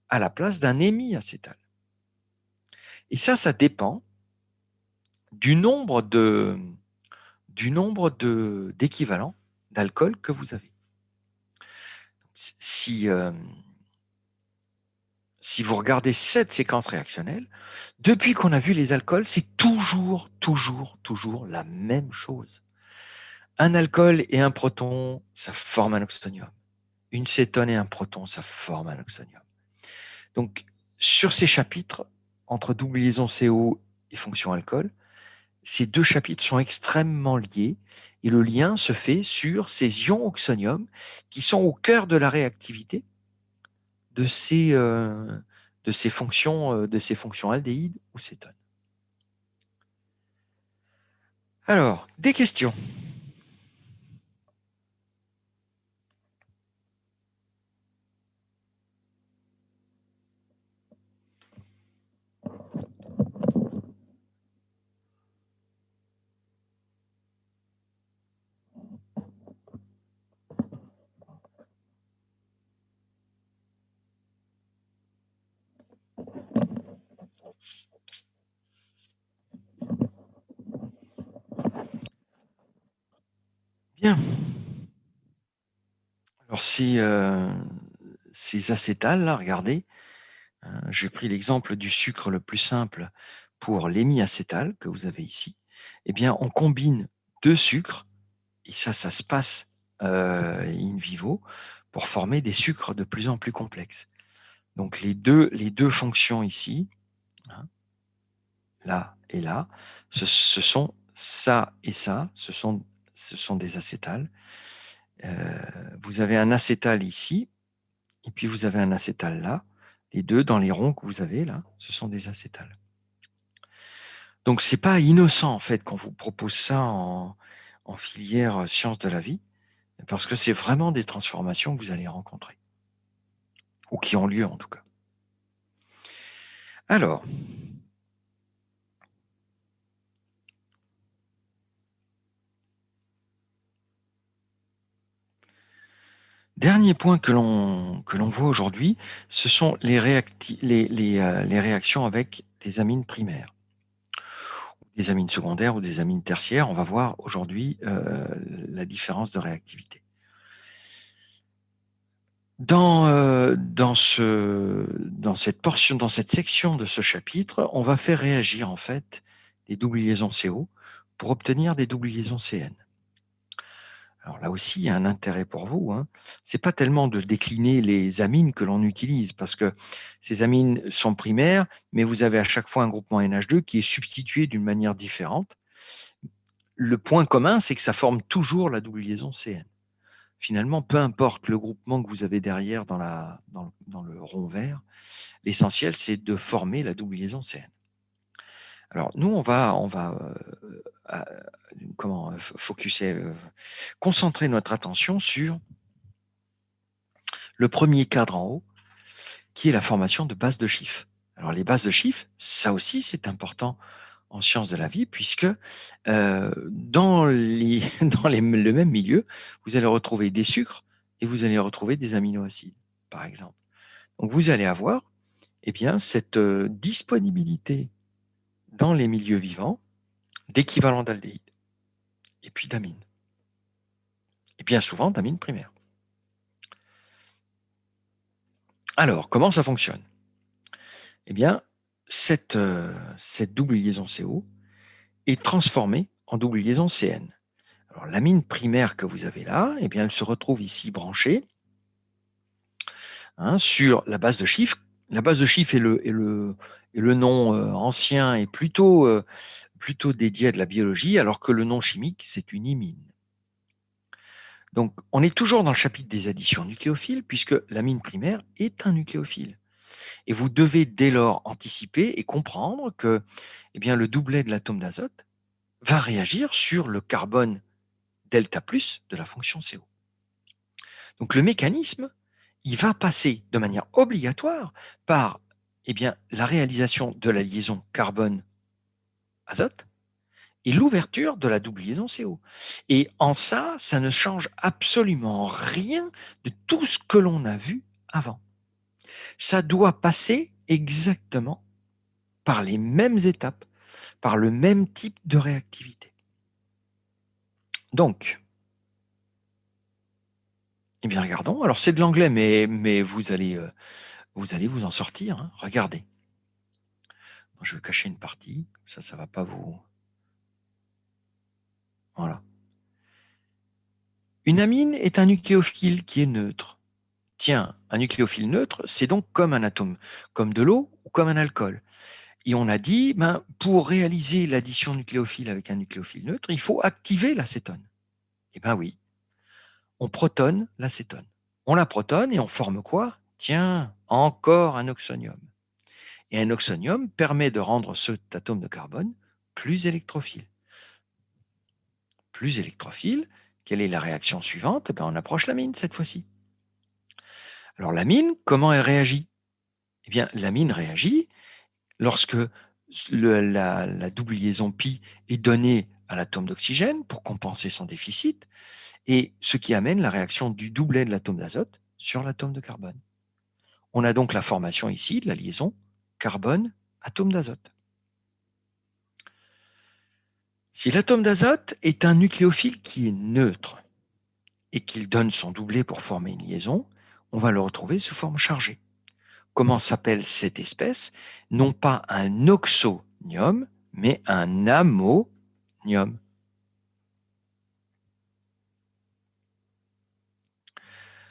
à la place d'un hémiacétal. Et ça dépend du nombre d'équivalents d'alcool que vous avez. Si si vous regardez cette séquence réactionnelle, depuis qu'on a vu les alcools, c'est toujours la même chose. Un alcool et un proton, ça forme un oxonium. Une cétone et un proton, ça forme un oxonium. Donc, sur ces chapitres, entre double liaison CO et fonction alcool, ces deux chapitres sont extrêmement liés et le lien se fait sur ces ions oxonium qui sont au cœur de la réactivité de ces fonctions aldéhydes ou cétones. Alors, des questions? Bien. Alors, ces acétals, là, regardez, j'ai pris l'exemple du sucre le plus simple pour l'hémiacétal que vous avez ici. Eh bien, on combine deux sucres, et ça se passe in vivo, pour former des sucres de plus en plus complexes. Donc, les deux fonctions ici, hein, là et là, ce sont ça et ça, ce sont des acétals. Vous avez un acétal ici, et puis vous avez un acétal là. Les deux, dans les ronds que vous avez là, ce sont des acétals. Donc, c'est pas innocent, en fait, qu'on vous propose ça en filière sciences de la vie, parce que c'est vraiment des transformations que vous allez rencontrer, ou qui ont lieu en tout cas. Alors, dernier point que l'on voit aujourd'hui, ce sont les réactions avec des amines primaires, des amines secondaires ou des amines tertiaires. On va voir aujourd'hui la différence de réactivité. Dans cette portion, dans cette section de ce chapitre, on va faire réagir en fait des doubles liaisons CO pour obtenir des doubles liaisons CN. Alors là aussi, il y a un intérêt pour vous, hein. C'est pas tellement de décliner les amines que l'on utilise, parce que ces amines sont primaires, mais vous avez à chaque fois un groupement NH2 qui est substitué d'une manière différente. Le point commun, c'est que ça forme toujours la double liaison CN. Finalement, peu importe le groupement que vous avez derrière dans le rond vert, l'essentiel, c'est de former la double liaison CN. Alors, nous, on va concentrer notre attention sur le premier cadre en haut, qui est la formation de bases de chiffres. Alors, les bases de chiffres, ça aussi, c'est important en sciences de la vie, puisque dans le même milieu, vous allez retrouver des sucres et vous allez retrouver des aminoacides, par exemple. Donc, vous allez avoir cette disponibilité dans les milieux vivants d'équivalents d'aldéhydes et puis d'amines. Et bien souvent d'amines primaires. Alors, comment ça fonctionne? Eh bien, cette double liaison CO est transformée en double liaison CN. Alors, l'amine primaire que vous avez là, eh bien, elle se retrouve ici branchée sur la base de chiffre. La base de chiffre et le nom ancien est plutôt dédié à de la biologie, alors que le nom chimique, c'est une imine. Donc, on est toujours dans le chapitre des additions nucléophiles, puisque l'amine primaire est un nucléophile. Et vous devez dès lors anticiper et comprendre que le doublet de l'atome d'azote va réagir sur le carbone delta plus de la fonction CO. Donc, le mécanisme, il va passer de manière obligatoire par la réalisation de la liaison carbone-azote et l'ouverture de la double liaison CO. Et en ça, ça ne change absolument rien de tout ce que l'on a vu avant. Ça doit passer exactement par les mêmes étapes, par le même type de réactivité. Donc, regardons. Alors, c'est de l'anglais, mais vous allez Vous allez vous en sortir, hein. Regardez. Je vais cacher une partie, ça ne va pas vous... Voilà. Une amine est un nucléophile qui est neutre. Tiens, un nucléophile neutre, c'est donc comme un atome, comme de l'eau ou comme un alcool. Et on a dit, pour réaliser l'addition nucléophile avec un nucléophile neutre, il faut activer l'acétone. Eh bien oui, on protonne l'acétone. On la protonne et on forme quoi? Tiens, encore un oxonium. Et un oxonium permet de rendre cet atome de carbone plus électrophile. Plus électrophile, quelle est la réaction suivante? On approche l'amine cette fois-ci. Alors l'amine, comment elle réagit? Eh bien, l'amine réagit lorsque la double liaison pi est donnée à l'atome d'oxygène pour compenser son déficit, et ce qui amène la réaction du doublet de l'atome d'azote sur l'atome de carbone. On a donc la formation ici de la liaison carbone-atome d'azote. Si l'atome d'azote est un nucléophile qui est neutre et qu'il donne son doublet pour former une liaison, on va le retrouver sous forme chargée. Comment s'appelle cette espèce? Non pas un oxonium, mais un ammonium.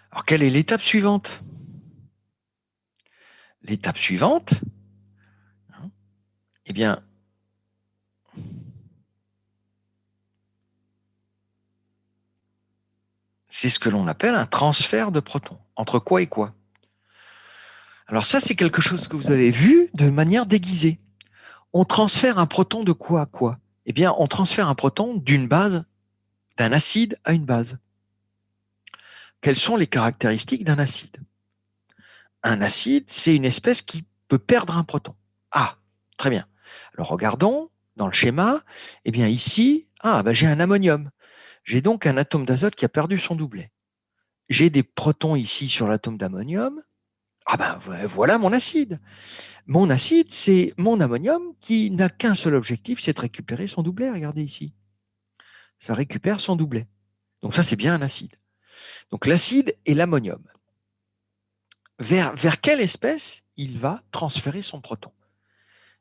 Alors, quelle est l'étape suivante? L'étape suivante, eh bien, c'est ce que l'on appelle un transfert de protons. Entre quoi et quoi? Alors ça, c'est quelque chose que vous avez vu de manière déguisée. On transfère un proton de quoi à quoi? Eh bien, on transfère un proton d'une base, d'un acide à une base. Quelles sont les caractéristiques d'un acide? Un acide, c'est une espèce qui peut perdre un proton. Ah, très bien. Alors regardons dans le schéma. Eh bien ici, j'ai un ammonium. J'ai donc un atome d'azote qui a perdu son doublet. J'ai des protons ici sur l'atome d'ammonium. Voilà mon acide. Mon acide, c'est mon ammonium qui n'a qu'un seul objectif, c'est de récupérer son doublet. Regardez ici. Ça récupère son doublet. Donc ça, c'est bien un acide. Donc l'acide est l'ammonium. Vers quelle espèce il va transférer son proton?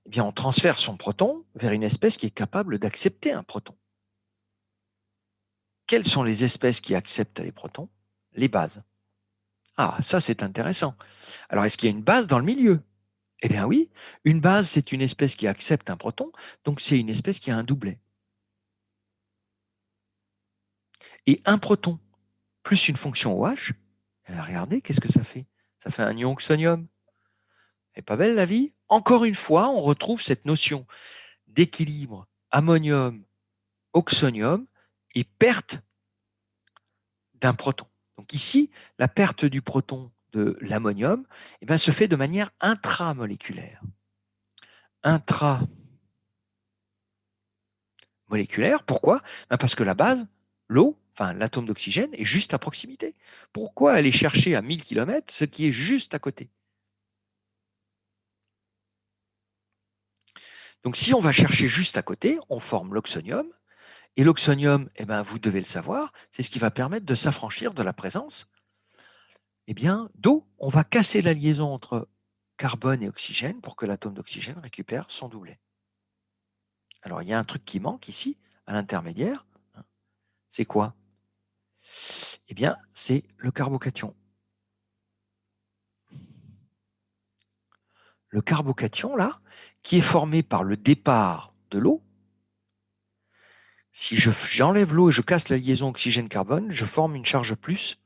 Eh bien, on transfère son proton vers une espèce qui est capable d'accepter un proton. Quelles sont les espèces qui acceptent les protons? Les bases. Ah, ça c'est intéressant. Alors, est-ce qu'il y a une base dans le milieu? Eh bien oui, une base, c'est une espèce qui accepte un proton, donc c'est une espèce qui a un doublet. Et un proton plus une fonction OH, regardez, qu'est-ce que ça fait? Ça fait un ion oxonium. Elle n'est pas belle la vie? Encore une fois, on retrouve cette notion d'équilibre ammonium-oxonium et perte d'un proton. Donc ici, la perte du proton de l'ammonium se fait de manière intramoléculaire. Intramoléculaire, pourquoi? Parce que la base, l'eau, l'atome d'oxygène, est juste à proximité. Pourquoi aller chercher à 1000 km ce qui est juste à côté? Donc si on va chercher juste à côté, on forme l'oxonium. Et l'oxonium, vous devez le savoir, c'est ce qui va permettre de s'affranchir de la présence d'eau. On va casser la liaison entre carbone et oxygène pour que l'atome d'oxygène récupère son doublet. Alors, il y a un truc qui manque ici, à l'intermédiaire. C'est quoi? Eh bien, c'est le carbocation. Le carbocation, là, qui est formé par le départ de l'eau. Si j'enlève l'eau et je casse la liaison oxygène-carbone, je forme une charge plus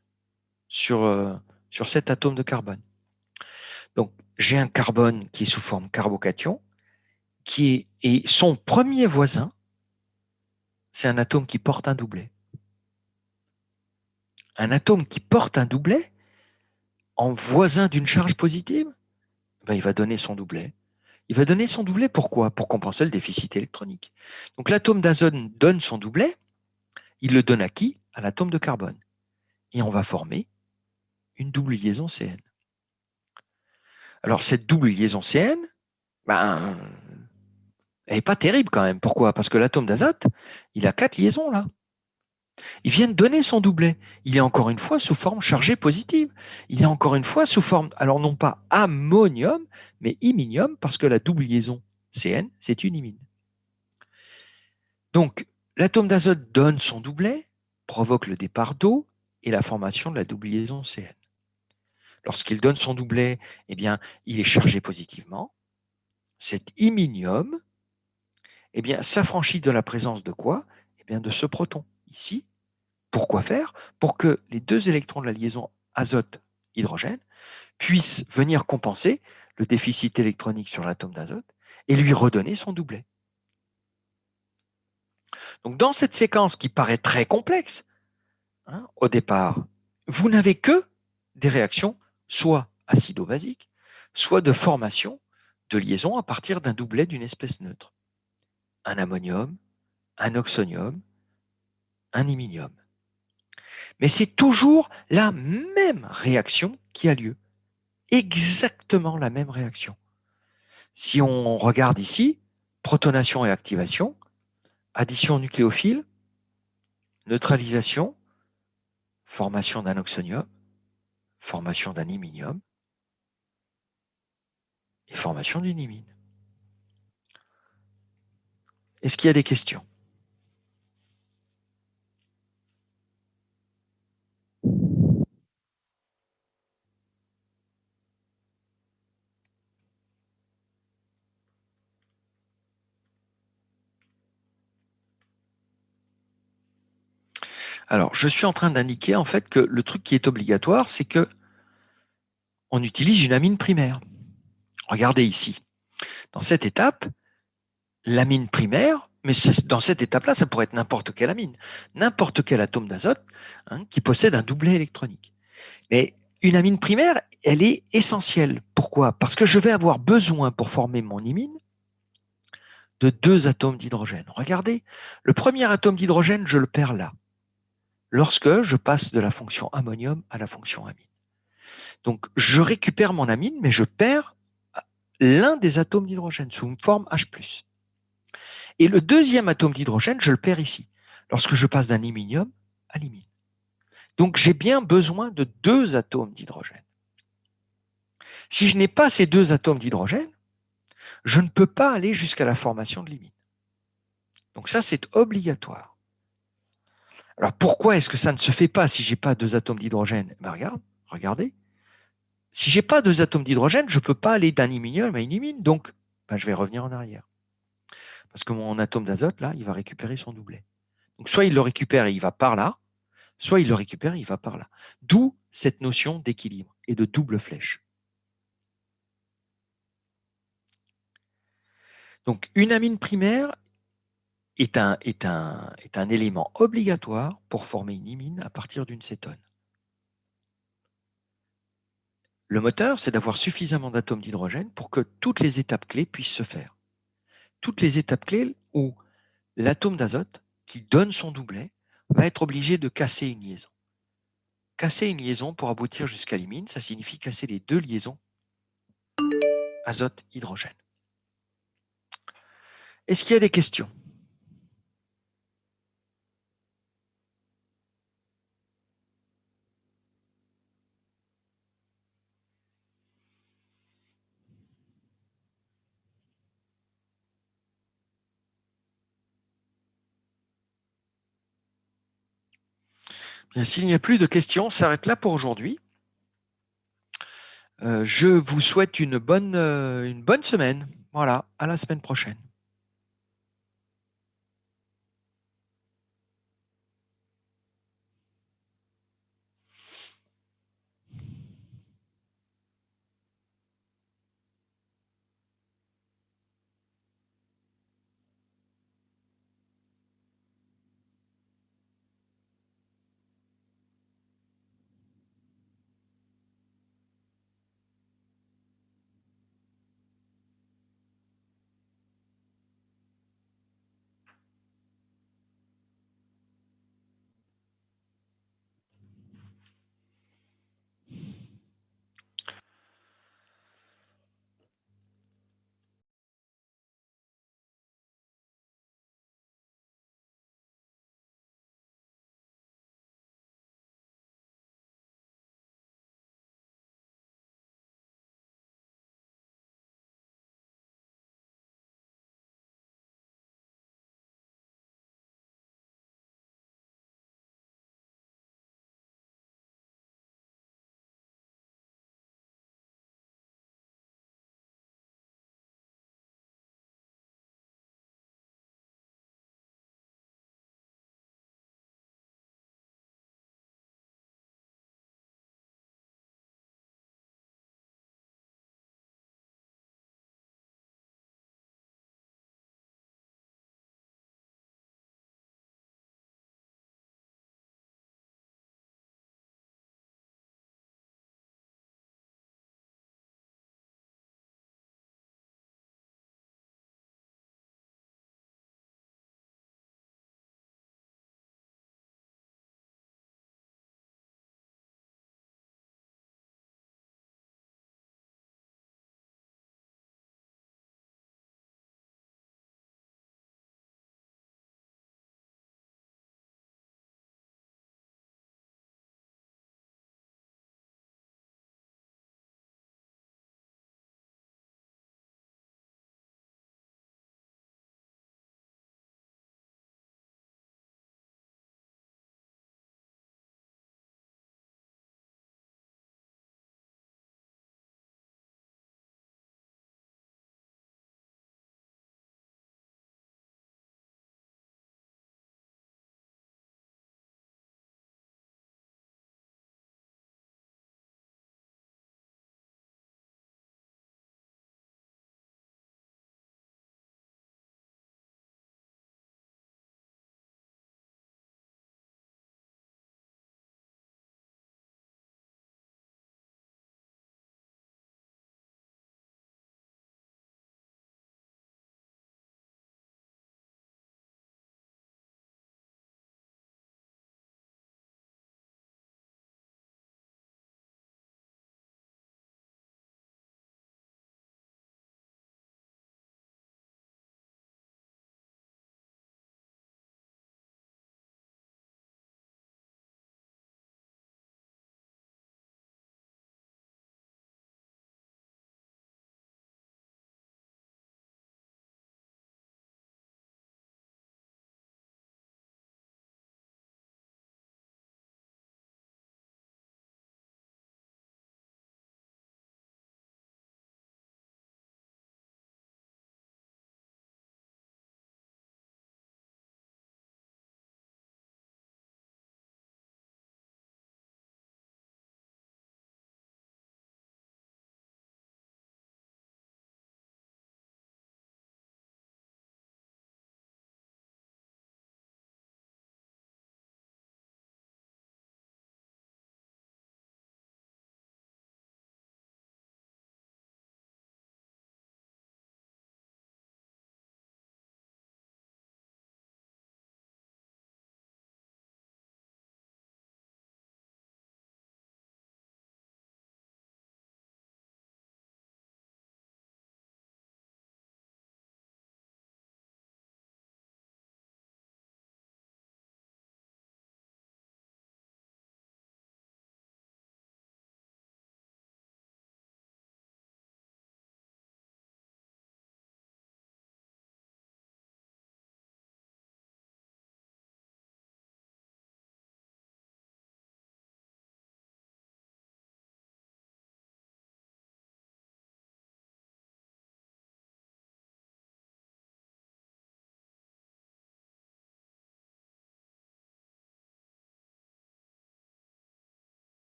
sur cet atome de carbone. Donc, j'ai un carbone qui est sous forme carbocation, et son premier voisin, c'est un atome qui porte un doublet. Un atome qui porte un doublet, en voisin d'une charge positive, il va donner son doublet. Il va donner son doublet pourquoi? Pour compenser le déficit électronique. Donc l'atome d'azote donne son doublet, il le donne à qui? À l'atome de carbone. Et on va former une double liaison CN. Alors cette double liaison CN, elle n'est pas terrible quand même. Pourquoi? Parce que l'atome d'azote, il a 4 liaisons là. Il vient de donner son doublet. Il est encore une fois sous forme chargée positive. Il est encore une fois sous forme, alors non pas ammonium, mais iminium, parce que la double liaison CN, c'est une imine. Donc, l'atome d'azote donne son doublet, provoque le départ d'eau et la formation de la double liaison CN. Lorsqu'il donne son doublet, eh bien, il est chargé positivement. Cet iminium, eh bien, s'affranchit de la présence de quoi? Eh bien, de ce proton, ici. Pourquoi faire? Pour que les deux électrons de la liaison azote-hydrogène puissent venir compenser le déficit électronique sur l'atome d'azote et lui redonner son doublet. Donc, dans cette séquence qui paraît très complexe, au départ, vous n'avez que des réactions soit acido-basiques, soit de formation de liaison à partir d'un doublet d'une espèce neutre. Un ammonium, un oxonium, un iminium. Mais c'est toujours la même réaction qui a lieu. Exactement la même réaction. Si on regarde ici, protonation et activation, addition nucléophile, neutralisation, formation d'un oxonium, formation d'un iminium et formation d'une imine. Est-ce qu'il y a des questions? Alors, je suis en train d'indiquer en fait que le truc qui est obligatoire, c'est que on utilise une amine primaire. Regardez ici. Dans cette étape, l'amine primaire, mais dans cette étape-là, ça pourrait être n'importe quelle amine, n'importe quel atome d'azote qui possède un doublet électronique. Mais une amine primaire, elle est essentielle. Pourquoi? Parce que je vais avoir besoin pour former mon imine de deux atomes d'hydrogène. Regardez, le premier atome d'hydrogène, je le perds là, lorsque je passe de la fonction ammonium à la fonction amine. Donc, je récupère mon amine, mais je perds l'un des atomes d'hydrogène sous une forme H+. Et le deuxième atome d'hydrogène, je le perds ici, lorsque je passe d'un iminium à l'imine. Donc, j'ai bien besoin de deux atomes d'hydrogène. Si je n'ai pas ces deux atomes d'hydrogène, je ne peux pas aller jusqu'à la formation de l'imine. Donc ça, c'est obligatoire. Alors pourquoi est-ce que ça ne se fait pas si je n'ai pas deux atomes d'hydrogène? Ben regardez. Si je n'ai pas deux atomes d'hydrogène, je ne peux pas aller d'un iminium à une imine. Donc, je vais revenir en arrière. Parce que mon atome d'azote, là, il va récupérer son doublet. Donc soit il le récupère et il va par là, soit il le récupère et il va par là. D'où cette notion d'équilibre et de double flèche. Donc une amine primaire est un élément obligatoire pour former une imine à partir d'une cétone. Le moteur, c'est d'avoir suffisamment d'atomes d'hydrogène pour que toutes les étapes clés puissent se faire. Toutes les étapes clés où l'atome d'azote, qui donne son doublet, va être obligé de casser une liaison. Casser une liaison pour aboutir jusqu'à l'imine, ça signifie casser les deux liaisons azote-hydrogène. Est-ce qu'il y a des questions? Bien, s'il n'y a plus de questions, on s'arrête là pour aujourd'hui. Je vous souhaite une bonne semaine. Voilà, à la semaine prochaine.